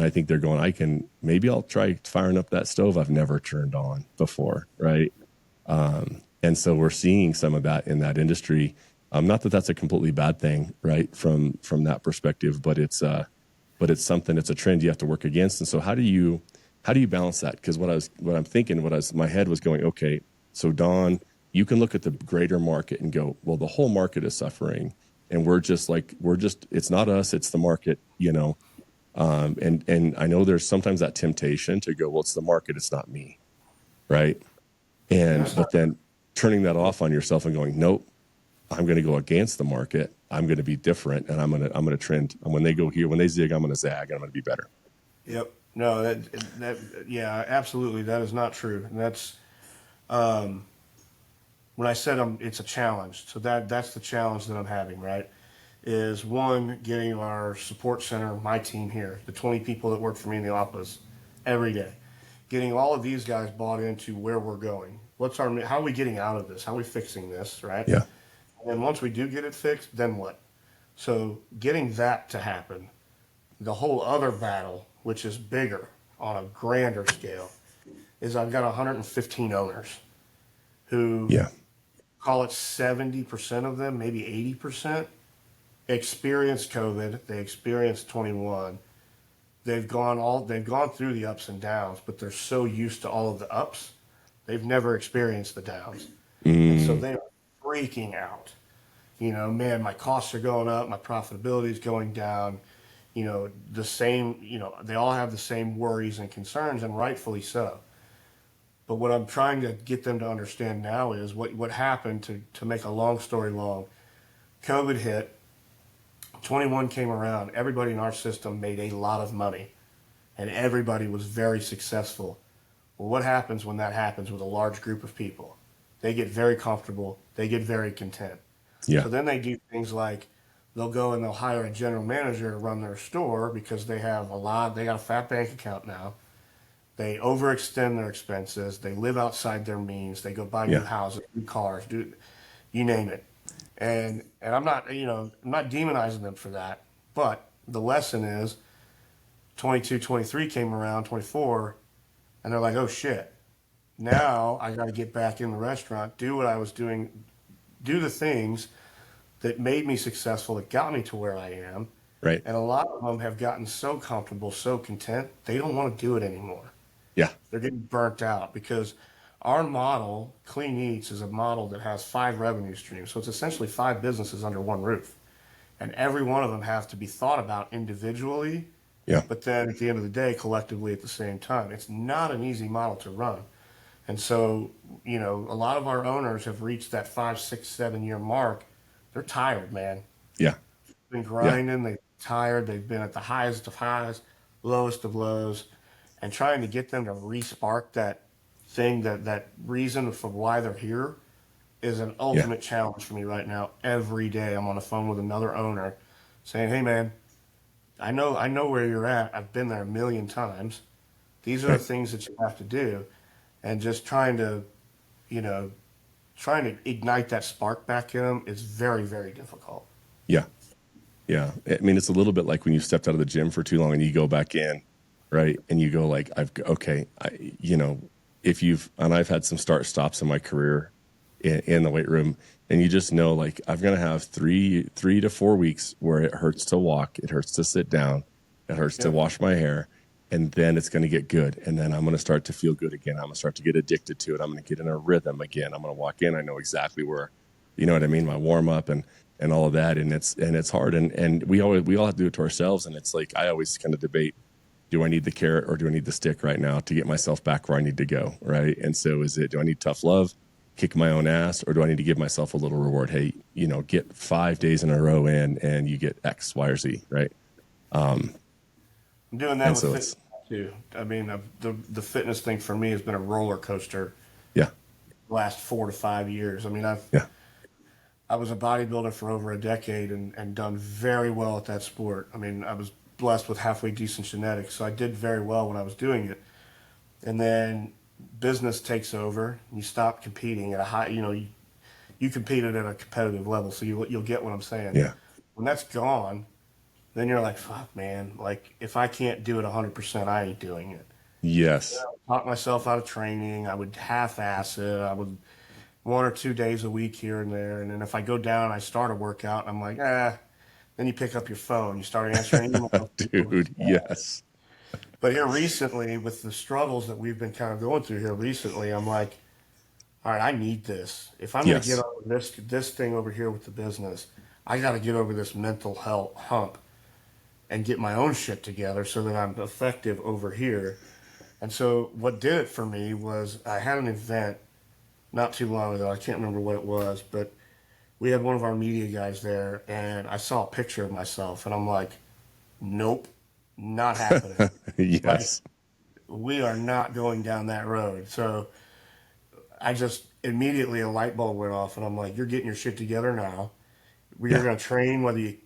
I think they're going, maybe I'll try firing up that stove I've never turned on before, right? And so we're seeing some of that in that industry. Not that that's a completely bad thing, right? From that perspective, but it's something, it's a trend you have to work against. And so how do you balance that? Because my head was going, okay, so Don, you can look at the greater market and go, well, the whole market is suffering, and we're just, it's not us, it's the market, you know? And I know there's sometimes that temptation to go, well, it's the market, it's not me. Right. But then turning that off on yourself and going, nope, I'm going to go against the market. I'm going to be different, and I'm going to trend. And when they go here, when they zig, I'm going to zag, and I'm going to be better. Yep. No, yeah, absolutely. That is not true. And that's, when I said it's a challenge. So that's the challenge that I'm having, right? Is one, getting our support center, my team here, the 20 people that work for me in the office every day, getting all of these guys bought into where we're going. How are we getting out of this? How are we fixing this, right? Yeah. And once we do get it fixed, then what? So getting that to happen, the whole other battle, which is bigger on a grander scale, is I've got 115 owners who, call it 70% of them, maybe 80%, experienced COVID. They experienced 21. They've gone through the ups and downs, but they're so used to all of the ups, they've never experienced the downs. And so they're freaking out. You know, man, my costs are going up, my profitability is going down. You know, they all have the same worries and concerns, and rightfully so. But what I'm trying to get them to understand now is what happened, to make a long story long. COVID hit, 21 came around, everybody in our system made a lot of money, and everybody was very successful. Well, what happens when that happens with a large group of people? They get very comfortable, they get very content. Yeah. So then they do things like they'll go and they'll hire a general manager to run their store because they got a fat bank account now. They overextend their expenses. They live outside their means. They go buy new houses, new cars, you name it. And I'm not demonizing them for that. But the lesson is 22, 23 came around, 24, and they're like, oh shit. Now I got to get back in the restaurant, do what I was doing, do the things that made me successful, that got me to where I am. Right. And a lot of them have gotten so comfortable, so content, they don't want to do it anymore. Yeah. They're getting burnt out because our model, Clean Eats, is a model that has 5 revenue streams. So it's essentially 5 businesses under one roof. And every one of them has to be thought about individually, but then at the end of the day, collectively at the same time. It's not an easy model to run. And so, you know, a lot of our owners have reached that 5, 6, 7-year mark. They're tired, man. Yeah. They've been grinding. They're tired. They've been at the highest of highs, lowest of lows. And trying to get them to re-spark that thing, that reason for why they're here, is an ultimate challenge for me right now. Every day I'm on the phone with another owner saying, hey man, I know where you're at. I've been there a million times. These are the things that you have to do. And just trying to ignite that spark back in them is very, very difficult. Yeah. Yeah. I mean, it's a little bit like when you stepped out of the gym for too long and you go back in, right? And you go like, okay, if and I've had some start stops in my career in the weight room, and you just know, like, I'm going to have 3 to 4 weeks where it hurts to walk. It hurts to sit down. It hurts to Yep. wash my hair. And then it's going to get good. And then I'm going to start to feel good again. I'm going to start to get addicted to it. I'm going to get in a rhythm again. I'm going to walk in. I know exactly where, you know what I mean? My warm up and all of that. And it's hard. And we all have to do it to ourselves. And it's like, I always kind of debate, do I need the carrot or do I need the stick right now to get myself back where I need to go? Right. And so do I need tough love, kick my own ass, or do I need to give myself a little reward? Hey, get 5 days in a row in and you get X, Y, or Z. Right. I'm doing that And with so fitness too. I mean, the fitness thing for me has been a roller coaster yeah, the last 4 to 5 years. I mean, yeah, I was a bodybuilder for over a decade and done very well at that sport. I mean, I was blessed with halfway decent genetics, so I did very well when I was doing it. And then business takes over. And you stop competing at a high. You competed at a competitive level, so you'll get what I'm saying. yeah. When that's gone, then you're like, fuck, man. Like, if I can't do it 100%, I ain't doing it. Yes. Talk myself out of training. I would half-ass it. I would 1 or 2 days a week here and there. And then if I go down, I start a workout. I'm like, ah. Then you pick up your phone. You start answering emails. Dude, yes. But here recently, with the struggles that we've been kind of going through here recently, I'm like, all right, I need this. If I'm going to get Yes. over this thing over here with the business, I got to get over this mental health hump and get my own shit together so that I'm effective over here. And so what did it for me was I had an event not too long ago. I can't remember what it was, but we had one of our media guys there, and I saw a picture of myself, and I'm like, nope, not happening. Like, Yes. we are not going down that road. So I just immediately a light bulb went off, and I'm like, you're getting your shit together now. We're Yeah. going to train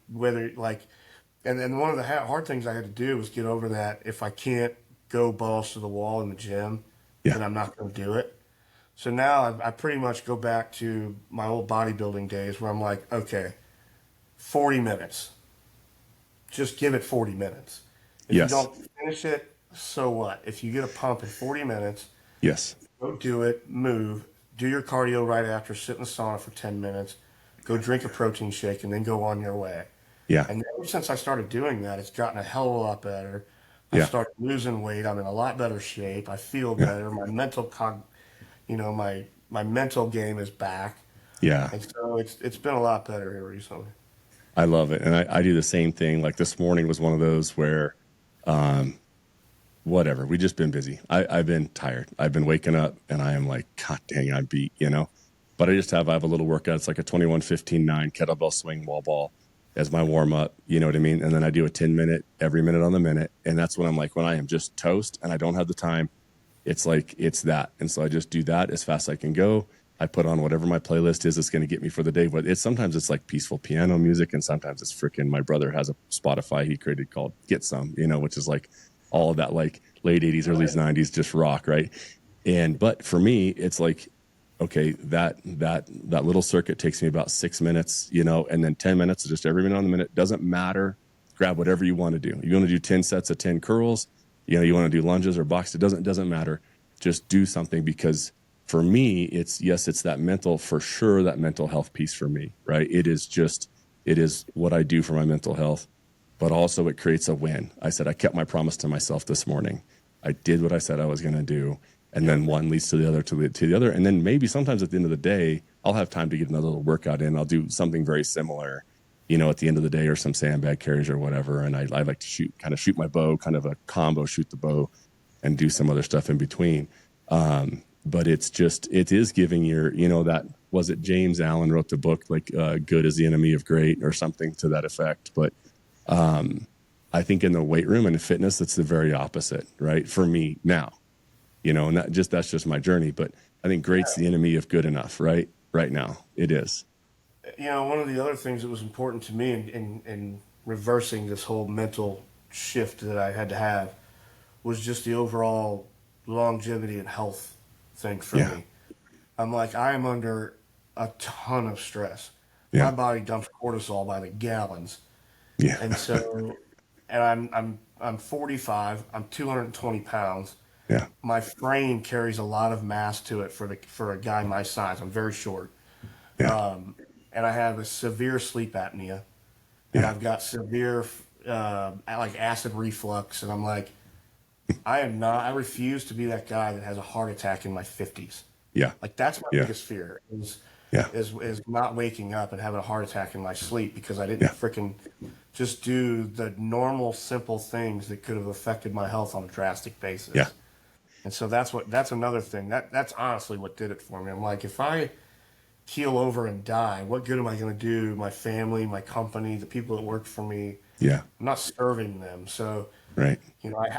whether like, and then one of the hard things I had to do was get over that. If I can't go balls to the wall in the gym, Yeah. then I'm not going to do it. So now I pretty much go back to my old bodybuilding days where I'm like, okay, 40 minutes. Just give it 40 minutes. If you Yes. don't finish it, so what? If you get a pump in 40 minutes, Yes. go do it, move, do your cardio right after, sit in the sauna for 10 minutes, go drink a protein shake, and then go on your way. Yeah. And ever since I started doing that, it's gotten a hell of a lot better. I Yeah. started losing weight. I'm in a lot better shape. I feel Yeah. better. My mental game is back. Yeah. And so it's been a lot better here recently. I love it. And I do the same thing. Like this morning was one of those where, whatever, we just been busy. I've been tired. I've been waking up and I am like, God dang, I'm beat. But I have a little workout. It's like a 21-15-9 kettlebell swing wall ball as my warm up. You know what I mean? And then I do a 10-minute, every minute on the minute. And that's when I'm like, when I am just toast and I don't have the time, it's like, it's that. And so I just do that as fast as I can go. I put on whatever my playlist is that's going to get me for the day. But sometimes it's like peaceful piano music. And sometimes it's freaking, my brother has a Spotify he created called Get Some, which is like all of that, like late 80s, early 90s, just rock. Right. But for me, it's like, okay, that little circuit takes me about 6 minutes, and then 10 minutes, just every minute on the minute. Doesn't matter. Grab whatever you want to do. You want to do 10 sets of 10 curls, you want to do lunges or box. It doesn't matter. Just do something, because for me, it's that mental, for sure, that mental health piece for me, right? It is what I do for my mental health, but also it creates a win. I said, I kept my promise to myself this morning. I did what I said I was going to do. And then one leads to the other, to the other. And then maybe sometimes at the end of the day, I'll have time to get another little workout in. I'll do something very similar, at the end of the day, or some sandbag carries or whatever. And I like to shoot my bow, kind of a combo, shoot the bow and do some other stuff in between. But it is giving that, was it James Allen wrote the book, like Good is the Enemy of Great or something to that effect. But I think in the weight room and in fitness, it's the very opposite, right? For me now. And that's just my journey. But I think great's the enemy of good enough, right? Right now, it is. One of the other things that was important to me in reversing this whole mental shift that I had to have was just the overall longevity and health thing for Yeah. me. I'm like, I am under a ton of stress. Yeah. My body dumps cortisol by the gallons. Yeah. And so, and I'm 45. I'm 220 pounds. Yeah. My frame carries a lot of mass to it for a guy my size. I'm very short, Yeah. and I have a severe sleep apnea, and Yeah. I've got severe like acid reflux, and I'm like, I am not. I refuse to be that guy that has a heart attack in my 50s. Yeah. Like that's my Yeah. biggest fear Yeah. is not waking up and having a heart attack in my sleep because I didn't Yeah. freaking just do the normal simple things that could have affected my health on a drastic basis. Yeah. And so that's another thing. That's honestly what did it for me. I'm like, if I keel over and die, what good am I going to do? My family, my company, the people that work for me. Yeah. I'm not serving them. So, Right.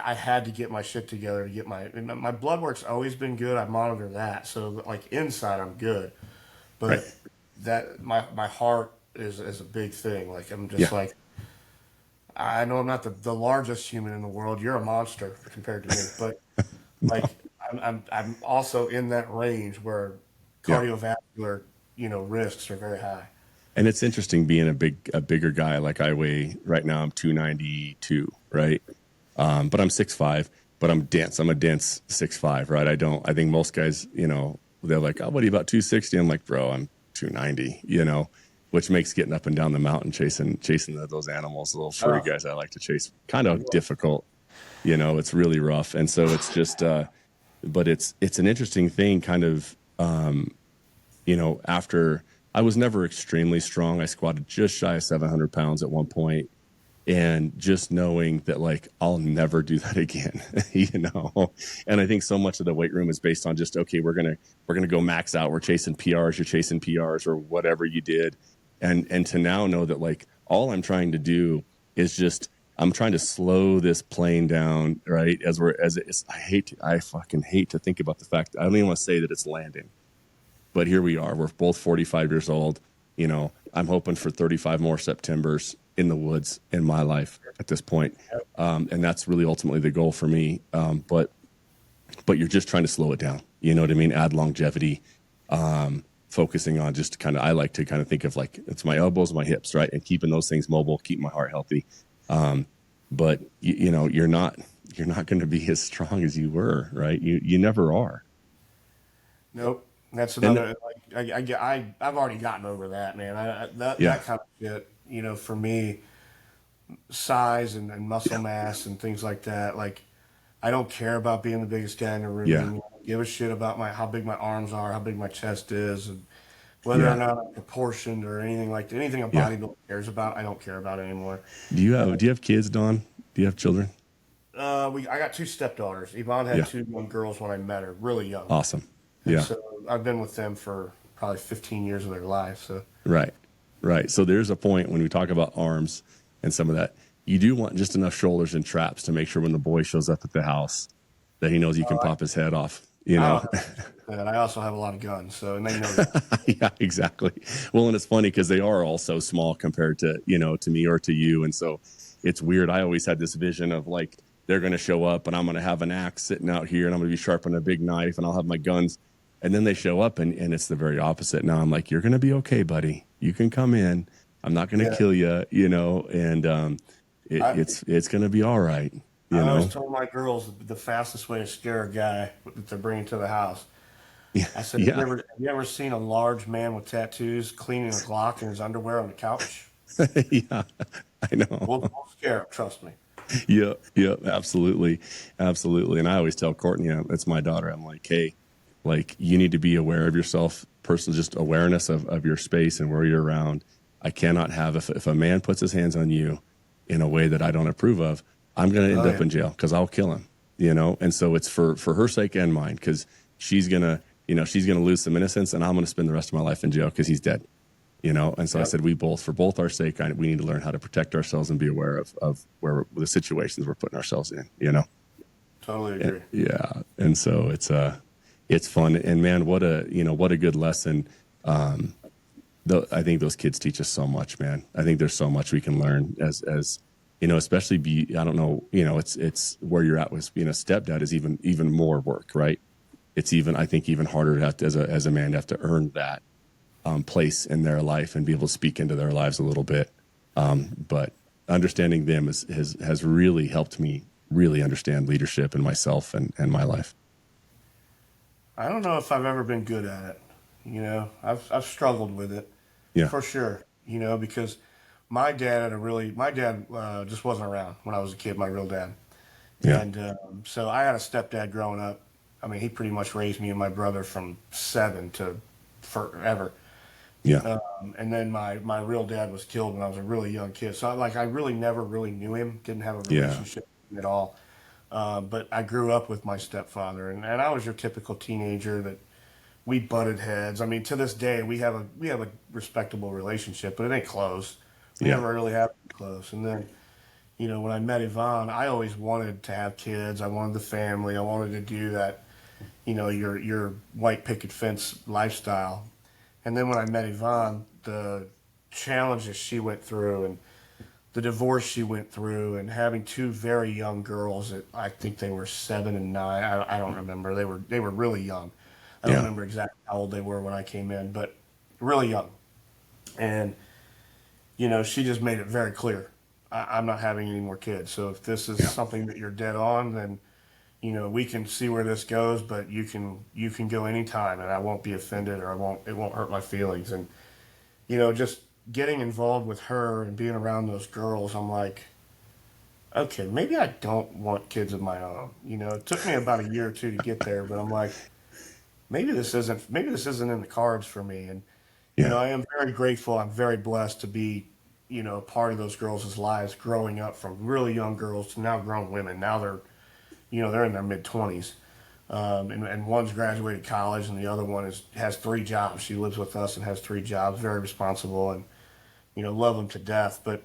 I had to get my shit together to get my blood work's always been good. I monitor that. So like inside I'm good. But Right. that my heart is a big thing. Like I'm just Yeah. like I know I'm not the largest human in the world. You're a monster compared to me. But like I'm also in that range where Yeah. cardiovascular, risks are very high. And it's interesting being a bigger guy. Like I weigh right now, I'm 292, right? But I'm 6'5", but I'm dense. I'm a dense 6'5", right? I think most guys, they're like, oh, what are you, about 260? I'm like, bro, I'm 290, which makes getting up and down the mountain chasing those animals, the little furry guys I like to chase, kind of difficult. It's really rough. And so it's just, but it's an interesting thing kind of, after I was never extremely strong. I squatted just shy of 700 pounds at one point. And just knowing that like, I'll never do that again, and I think so much of the weight room is based on just, okay, we're going to go max out. We're chasing PRs, you're chasing PRs or whatever you did. And to now know that like, all I'm trying to do is just, I'm trying to slow this plane down, right? I fucking hate to think about the fact I don't even want to say that it's landing, but here we are. We're both 45 years old. I'm hoping for 35 more Septembers in the woods in my life at this point. And that's really ultimately the goal for me. But you're just trying to slow it down. You know what I mean? Add longevity, focusing on just I like to kind of think of like, it's my elbows, my hips, right? And keeping those things mobile, keep my heart healthy. But you're not going to be as strong as you were, right? You never are. Nope. That's another. I've already gotten over that, man. That kind of shit. For me, size and muscle mass and things like that. Like, I don't care about being the biggest guy in the room. Yeah. I don't give a shit about how big my arms are, how big my chest is, and whether or not I'm proportioned or anything like that. Anything a bodybuilder cares about, I don't care about anymore. Do you have kids, Don? Do you have children? I got two stepdaughters. Yvonne had two young girls when I met her, really young. Awesome. And Yeah. so I've been with them for probably 15 years of their life. So Right. So there's a point when we talk about arms and some of that, you do want just enough shoulders and traps to make sure when the boy shows up at the house that he knows you can pop his head off, And I also have a lot of guns, and they know that. Yeah, exactly. Well, and it's funny because they are all so small compared to, to me or to you. And so it's weird. I always had this vision of like, they're going to show up and I'm going to have an axe sitting out here and I'm going to be sharpening a big knife and I'll have my guns. And then they show up and it's the very opposite. Now I'm like, you're going to be okay, buddy. You can come in. I'm not going to kill you, and it's going to be all right. I always told my girls the fastest way to scare a guy that they're bringing to the house. I said, have you ever seen a large man with tattoos cleaning a Glock in his underwear on the couch? Yeah, I know. We'll scare him, trust me. Yep, absolutely. And I always tell Courtney, it's my daughter, I'm like, hey, like you need to be aware of yourself, personal, just awareness of your space and where you're around. I cannot have, if a man puts his hands on you in a way that I don't approve of, I'm going to end up in jail because I'll kill him, And so it's for her sake and mine, because she's going to lose some innocence and I'm going to spend the rest of my life in jail because he's dead, And so I said, for both our sake, we need to learn how to protect ourselves and be aware of where the situations we're putting ourselves in, Totally agree. And so it's fun. And man, what a good lesson. I think those kids teach us so much, man. I think there's so much we can learn as especially I don't know, it's where you're at with being a stepdad is even more work, right? It's I think even harder to have to, as a man, to have to earn that place in their life and be able to speak into their lives a little bit. But understanding them has really helped me really understand leadership and myself and my life. I don't know if I've ever been good at it. I've struggled with it Yeah. for sure. Because my dad just wasn't around when I was a kid. My real dad, Yeah. and so I had a stepdad growing up. I mean, he pretty much raised me and my brother from 7 to forever. Yeah. And then my real dad was killed when I was a really young kid. So I really never really knew him. Didn't have a Yeah. relationship with him at all. But I grew up with my stepfather, and I was your typical teenager that we butted heads. I mean, to this day, we have a respectable relationship, but it ain't close. We Yeah. never really have been close. And then, when I met Yvonne, I always wanted to have kids. I wanted the family. I wanted to do that, your white picket fence lifestyle. And then when I met Yvonne, the challenges she went through and the divorce she went through and having two very young girls that I think they were 7 and 9. I don't remember. They were really young. I don't Yeah. remember exactly how old they were when I came in, but really young. And, she just made it very clear. I'm not having any more kids. So if this is Yeah. something that you're dead on, then, we can see where this goes, but you can go anytime and I won't be offended or it won't hurt my feelings. And, just getting involved with her and being around those girls, I'm like, okay, maybe I don't want kids of my own. It took me about a year or two to get there, but I'm like, maybe this isn't in the cards for me. And Yeah. I am very grateful. I'm very blessed to be, a part of those girls' lives, growing up from really young girls to now grown women. Now they're in their mid 20s, and one's graduated college, and the other one has 3 jobs. She lives with us and has 3 jobs. Very responsible, and love them to death. But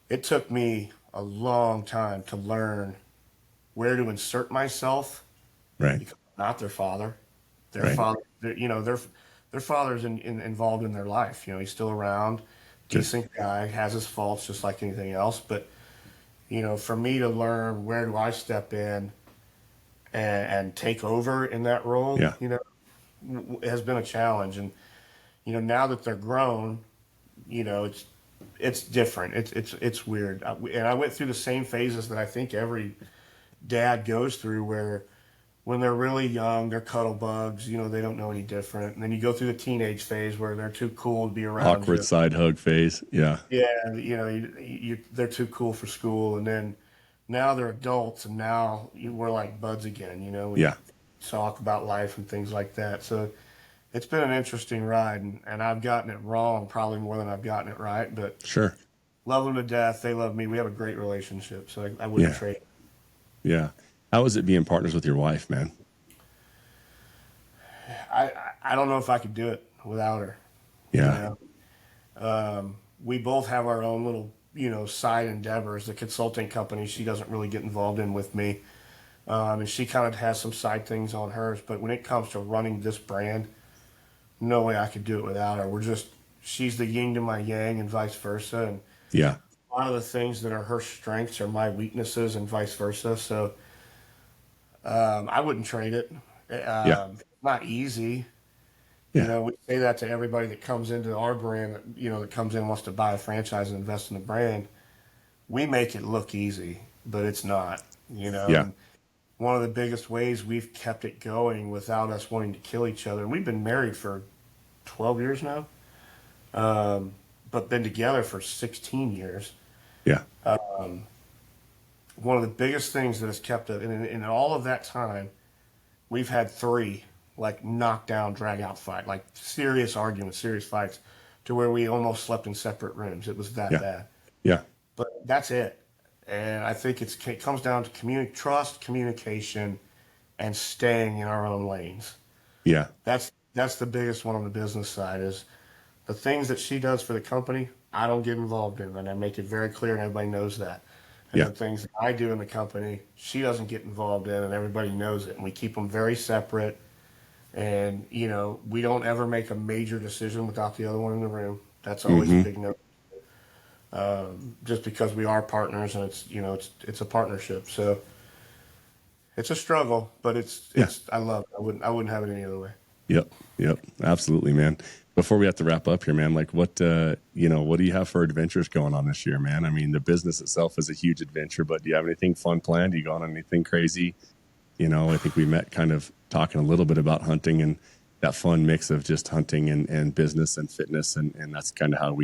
it took me a long time to learn where to insert myself Right. because I'm not their father. Their Right. father, their father's involved in their life. He's still around, decent guy, has his faults just like anything else. But for me to learn where do I step in and take over in that role, Yeah. has been a challenge. And now that they're grown, it's different. It's weird. And I went through the same phases that I think every dad goes through, where when they're really young, they're cuddle bugs. They don't know any different. And then you go through the teenage phase where they're too cool to be around Awkward you. side hug phase. Yeah. Yeah, they're too cool for school, and then now they're adults, and now we're like buds again. We Yeah. talk about life and things like that. So it's been an interesting ride, and I've gotten it wrong probably more than I've gotten it right. But Sure. love them to death. They love me. We have a great relationship, so I wouldn't Yeah. trade. Yeah. How is it being partners with your wife, man? I don't know if I could do it without her. Yeah. We both have our own little side endeavors. The consulting company she doesn't really get involved in with me, and she kind of has some side things on hers. But when it comes to running this brand, no way I could do it without her. She's the yin to my yang and vice versa. And Yeah. a lot of the things that are her strengths are my weaknesses and vice versa. So I wouldn't trade it. Yeah. Not easy. Yeah. We say that to everybody that comes into our brand, that comes in and wants to buy a franchise and invest in the brand. We make it look easy, but it's not. Yeah. And one of the biggest ways we've kept it going without us wanting to kill each other. We've been married for 12 years now, but been together for 16 years. Yeah. One of the biggest things that has kept it, in all of that time, we've had 3 like knockdown, drag out fight, like serious arguments, serious fights, to where we almost slept in separate rooms. It was that Yeah. bad. Yeah. But that's it. And I think it comes down to trust, communication, and staying in our own lanes. Yeah. That's the biggest one on the business side. Is the things that she does for the company, I don't get involved in, and I make it very clear, and everybody knows that. And Yeah. the things that I do in the company, she doesn't get involved in, and everybody knows it. And we keep them very separate. And we don't ever make a major decision without the other one in the room. That's always a big no. Just because we are partners, and it's a partnership. So it's a struggle, but it's Yeah. I love it. I wouldn't have it any other way. Yep. Yep. Absolutely, man. Before we have to wrap up here, man, like what do you have for adventures going on this year, man? I mean, the business itself is a huge adventure, but do you have anything fun planned? Do you going on anything crazy? I think we met kind of talking a little bit about hunting and that fun mix of just hunting and business and fitness. And that's kind of how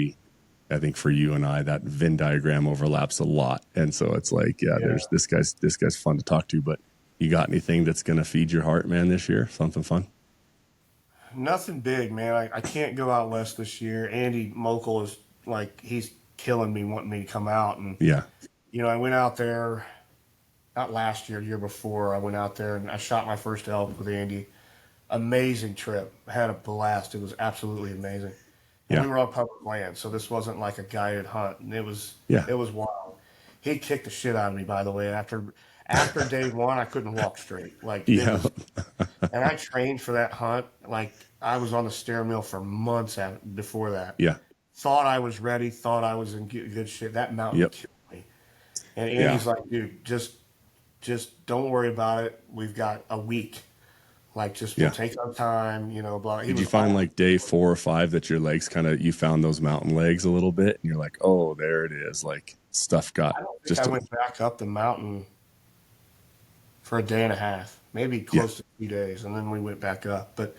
I think for you and I, that Venn diagram overlaps a lot. And so it's like, there's this guy's fun to talk to, but you got anything that's going to feed your heart, man, this year? Something fun? Nothing big, man. I can't go out west this year. Andy Mokel is like, he's killing me, wanting me to come out. And, Yeah. I went out there, not last year, the year before. I went out there and I shot my first elk with Andy. Amazing trip. I had a blast. It was absolutely amazing. And Yeah. we were on public land, so this wasn't like a guided hunt. And it was Yeah. wild. He kicked the shit out of me, by the way. After day one, I couldn't walk straight. Like it Yeah. was, and I trained for that hunt. Like I was on the stair mill for months before that. Yeah. Thought I was ready. Thought I was in good shit. That mountain Yep. killed me. And Andy's like, dude, just don't worry about it. We've got a week. Like just we'll take our time. Blah. Did you find like day 4 or 5 that your legs you found those mountain legs a little bit and you're like, oh, there it is. Like stuff got I don't think just, I went back up the mountain for a day and a half, maybe close to 2 days, and then we went back up. But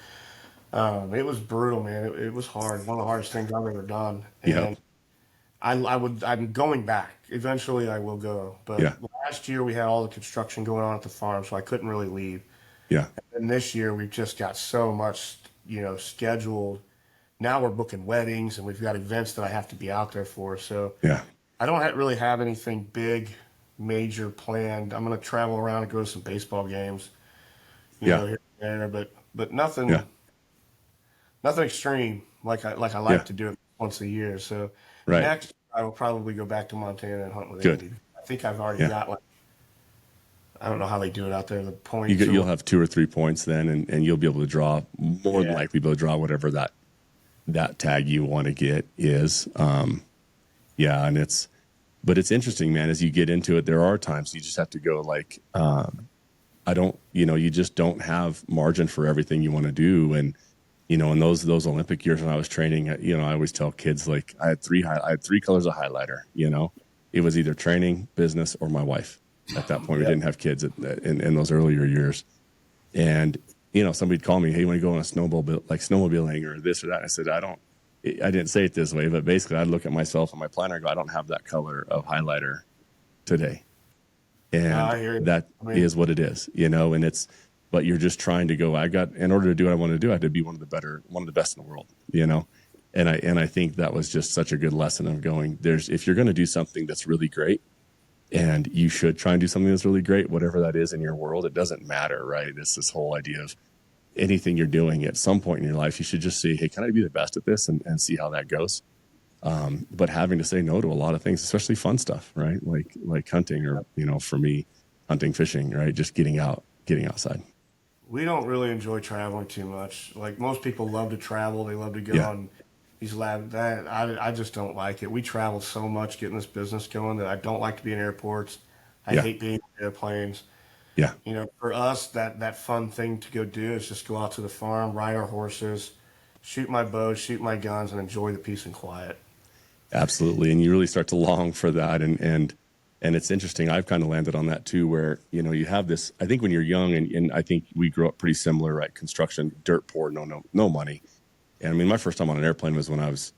it was brutal, man. It was hard. One of the hardest things I've ever done. And I'm going back. Eventually I will go. But last year we had all the construction going on at the farm, so I couldn't really leave. yeah. And this year we've just got so much, scheduled. Now we're booking weddings and we've got events that I have to be out there for. So Yeah. I don't really have anything big, major planned. I'm going to travel around and go to some baseball games, here and there, but nothing, nothing extreme like I like to do it once a year. So next I will probably go back to Montana and hunt with Andy. I think I've already got I don't know how they do it out there. The points. You'll have 2 or 3 points then, and you'll be able to draw more than likely be able to draw whatever that tag you want to get is. And but it's interesting, man, as you get into it, there are times you just have to go like, you just don't have margin for everything you want to do. And, in those Olympic years when I was training, I always tell kids, like I had 3 colors of highlighter, it was either training, business, or my wife. At that point, we didn't have kids in those earlier years. And, somebody'd call me, hey, you want to go on a snowmobiling or this or that? I said, I didn't say it this way, but basically I'd look at myself and my planner and go, I don't have that color of highlighter today. And that is what it is, and but you're just trying to go, in order to do what I want to do, I had to be one of the best in the world, And I think that was just such a good lesson of going, if you're going to do something that's really great, and you should try and do something that's really great, whatever that is in your world, it doesn't matter, right? It's this whole idea of anything you're doing at some point in your life, you should just say, hey, can I be the best at this and see how that goes? But having to say no to a lot of things, especially fun stuff, right? Like hunting or, for me, hunting, fishing, right? Just getting outside. We don't really enjoy traveling too much. Like most people love to travel. They love to go on these I just don't like it. We travel so much getting this business going that I don't like to be in airports. I hate being in airplanes. Yeah. For us, that fun thing to go do is just go out to the farm, ride our horses, shoot my bow, shoot my guns, and enjoy the peace and quiet. Absolutely. And you really start to long for that. And it's interesting. I've kind of landed on that too, where, you have this, I think when you're young and I think we grew up pretty similar, right? Construction, dirt poor, no money. And I mean, my first time on an airplane was when I was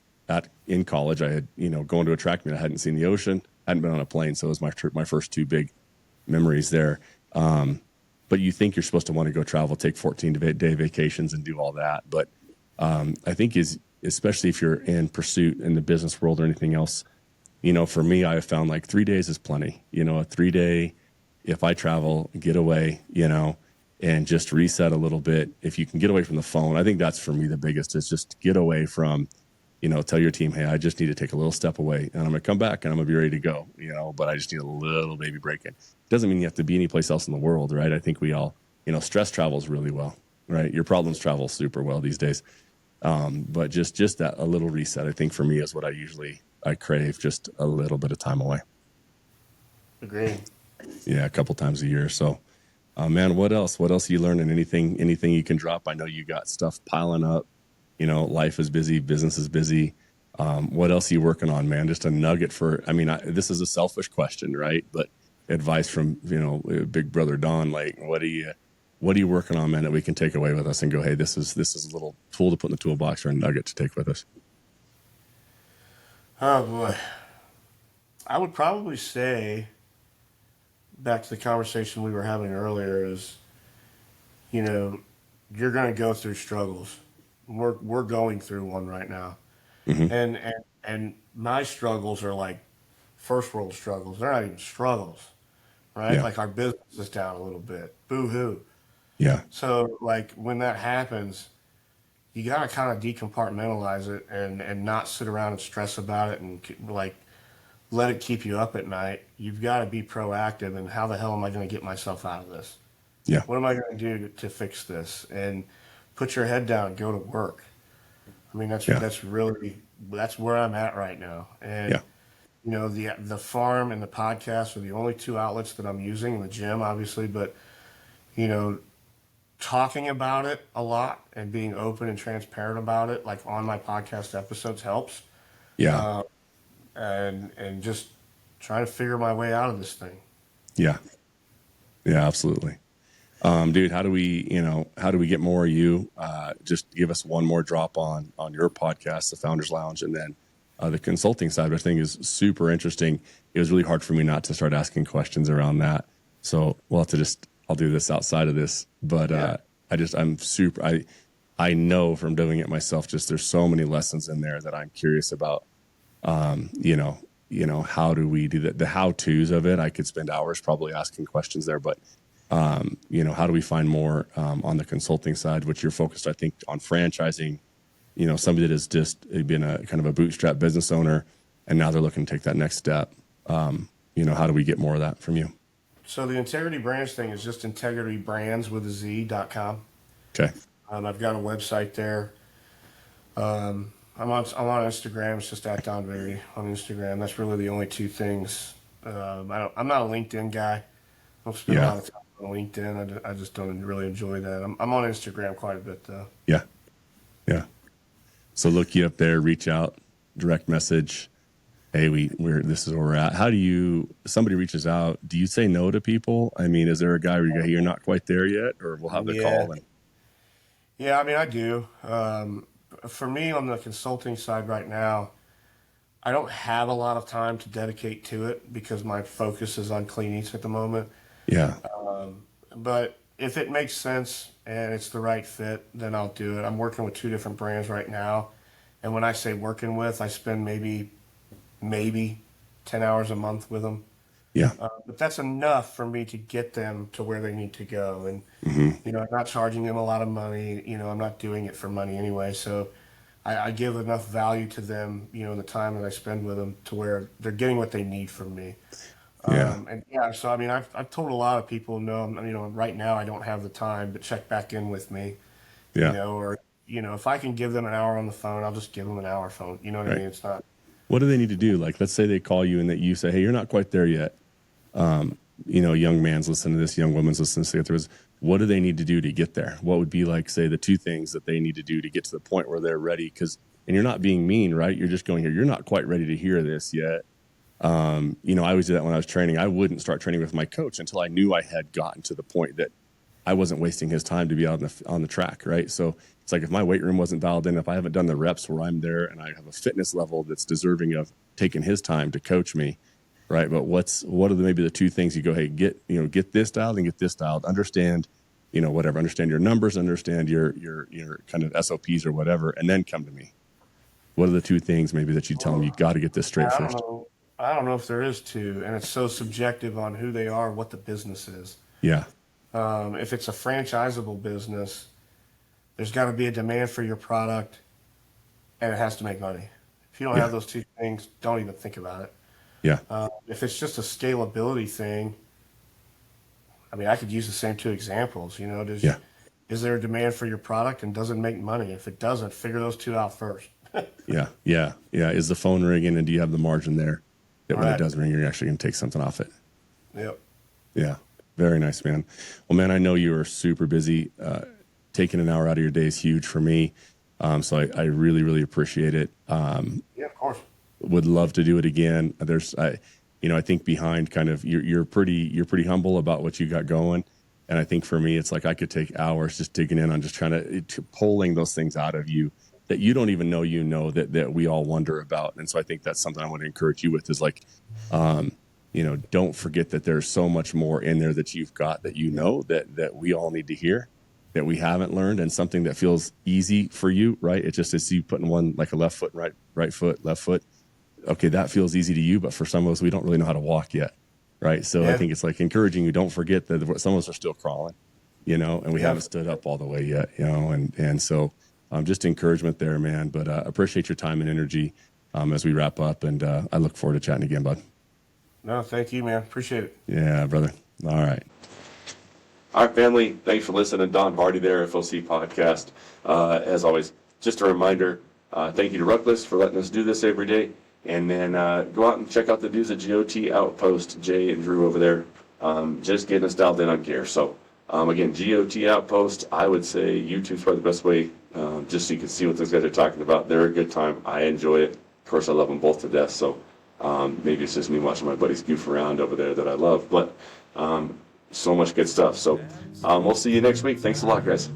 in college. I had, going to a track meet. I hadn't seen the ocean, hadn't been on a plane. So it was my first 2 big memories there. But you think you're supposed to want to go travel, take 14-day vacations and do all that. But I think especially if you're in pursuit in the business world or anything else, for me, I have found like 3 days is plenty. A 3-day, if I travel, get away, and just reset a little bit. If you can get away from the phone, I think that's for me the biggest is just get away from, tell your team, hey, I just need to take a little step away and I'm going to come back and I'm going to be ready to go, but I just need a little baby break in. Doesn't mean you have to be anyplace else in the world, right? I think we all, stress travels really well, right? Your problems travel super well these days. But just that a little reset, I think for me is what I crave, just a little bit of time away. Agreed. Yeah, a couple times a year. So Man, what else? What else are you learning? Anything you can drop? I know you got stuff piling up. You know, life is busy, business is busy. What else are you working on, man? Just a nugget for, I mean, this is a selfish question, right? But advice from, you know, big brother Don, like, what are you working on, man, that we can take away with us and go, hey, this is a little tool to put in the toolbox or a nugget to take with us. Oh boy. I would probably say, back to the conversation we were having earlier, is, you know, you're going to go through struggles. We're going through one right now. Mm-hmm. And my struggles are like first world struggles. They're not even struggles, right? Yeah. Like our business is down a little bit. Boo hoo. Yeah. So like when that happens, you got to kind of decompartmentalize it and not sit around and stress about it and like let it keep you up at night. You've got to be proactive. And how the hell am I going to get myself out of this? Yeah. What am I going to do to fix this? And put your head down and go to work. I mean, that's where I'm at right now. And Yeah. you know, the farm and the podcast are the only two outlets that I'm using, and the gym, obviously. But you know, talking about it a lot and being open and transparent about it, like on my podcast episodes, helps. Yeah. And just trying to figure my way out of this thing. Yeah. Yeah, absolutely. Dude, how do we get more of you? Just give us one more drop on your podcast, the Founders Lounge, and then the consulting side, which I think is super interesting. It was really hard for me not to start asking questions around that. So I'll do this outside of this, but I know from doing it myself, just there's so many lessons in there that I'm curious about. How do we do that? The how-tos of it, I could spend hours probably asking questions there, but how do we find more on the consulting side, which you're focused, I think, on franchising, somebody that has just been a kind of a bootstrap business owner and now they're looking to take that next step. How do we get more of that from you? So the Integrity Brands thing is just integritybrands.com. Okay. I've got a website there. I'm on Instagram. It's just at Don Vardy on Instagram. That's really the only two things. I'm not a LinkedIn guy. I don't spend a lot of time on LinkedIn. I just don't really enjoy that. I'm on Instagram quite a bit though. Yeah. Yeah. So look you up there, reach out, direct message. Hey, this is where we're at. How do somebody reaches out, do you say no to people? I mean, is there a guy where you go, hey, you're not quite there yet, or we'll have the call? Yeah, I mean, I do. For me on the consulting side right now, I don't have a lot of time to dedicate to it because my focus is on Clean Eats at the moment. Yeah. But if it makes sense and it's the right fit, then I'll do it. I'm working with 2 different brands right now. And when I say working with, I spend maybe 10 hours a month with them. Yeah. But that's enough for me to get them to where they need to go. And, I'm not charging them a lot of money. I'm not doing it for money anyway. So I give enough value to them, in the time that I spend with them to where they're getting what they need from me. So, I mean, I've told a lot of people, no, right now I don't have the time, but check back in with me, if I can give them an hour on the phone, I'll just give them an hour phone. You know what I mean? It's not. What do they need to do? Like, let's say they call you and that you say, hey, you're not quite there yet. Young man's listening to this, young woman's listening to this. What do they need to do to get there? What would be like, say, the 2 things that they need to do to get to the point where they're ready? And you're not being mean, right? You're just going here. You're not quite ready to hear this yet. I always do that when I was training. I wouldn't start training with my coach until I knew I had gotten to the point that I wasn't wasting his time to be out on the track, right? So it's like if my weight room wasn't dialed in, if I haven't done the reps where I'm there and I have a fitness level that's deserving of taking his time to coach me, right? But what are maybe the 2 things you go, hey, get this dialed and get this dialed. Understand, understand your numbers, understand your kind of SOPs or whatever, and then come to me. What are the 2 things maybe that you tell them you got to get this straight first? I don't know if there is 2, and it's so subjective on who they are, what the business is. Yeah. If it's a franchisable business, there's got to be a demand for your product, and it has to make money. If you don't have those 2 things, don't even think about it. Yeah. If it's just a scalability thing, I mean, I could use the same 2 examples. Is there a demand for your product and does it make money? If it doesn't, figure those 2 out first. Yeah. Is the phone ringing and do you have the margin there that when it does ring, you're actually going to take something off it? Yep. Yeah. Very nice, man. Well, man, I know you are super busy. Taking an hour out of your day is huge for me. So I really, really appreciate it. Yeah, of course. Would love to do it again. I think behind kind of you're pretty humble about what you got going. And I think for me, it's like I could take hours just digging in on just trying to pulling those things out of you that you don't even know that we all wonder about. And so I think that's something I want to encourage you with is like, don't forget that there's so much more in there that you've got that that we all need to hear, that we haven't learned, and something that feels easy for you, right? It just is you putting one like a left foot, right foot, left foot. Okay, that feels easy to you, but for some of us, we don't really know how to walk yet, right? So Yeah. I think it's like encouraging you. Don't forget that some of us are still crawling, and we haven't stood up all the way yet, and so just encouragement there, man. But appreciate your time and energy as we wrap up, and I look forward to chatting again, bud. No, thank you, man. Appreciate it. Yeah, brother. All right. All right, family. Thanks for listening. Don Vardy there, FOC Podcast. As always, just a reminder, thank you to Ruckless for letting us do this every day. And then go out and check out the dudes at GOT Outpost, Jay and Drew over there, just getting us dialed in on gear. So, again, GOT Outpost, I would say YouTube's probably the best way, just so you can see what those guys are talking about. They're a good time. I enjoy it. Of course, I love them both to death. So maybe it's just me watching my buddies goof around over there that I love. But so much good stuff. So we'll see you next week. Thanks a lot, guys.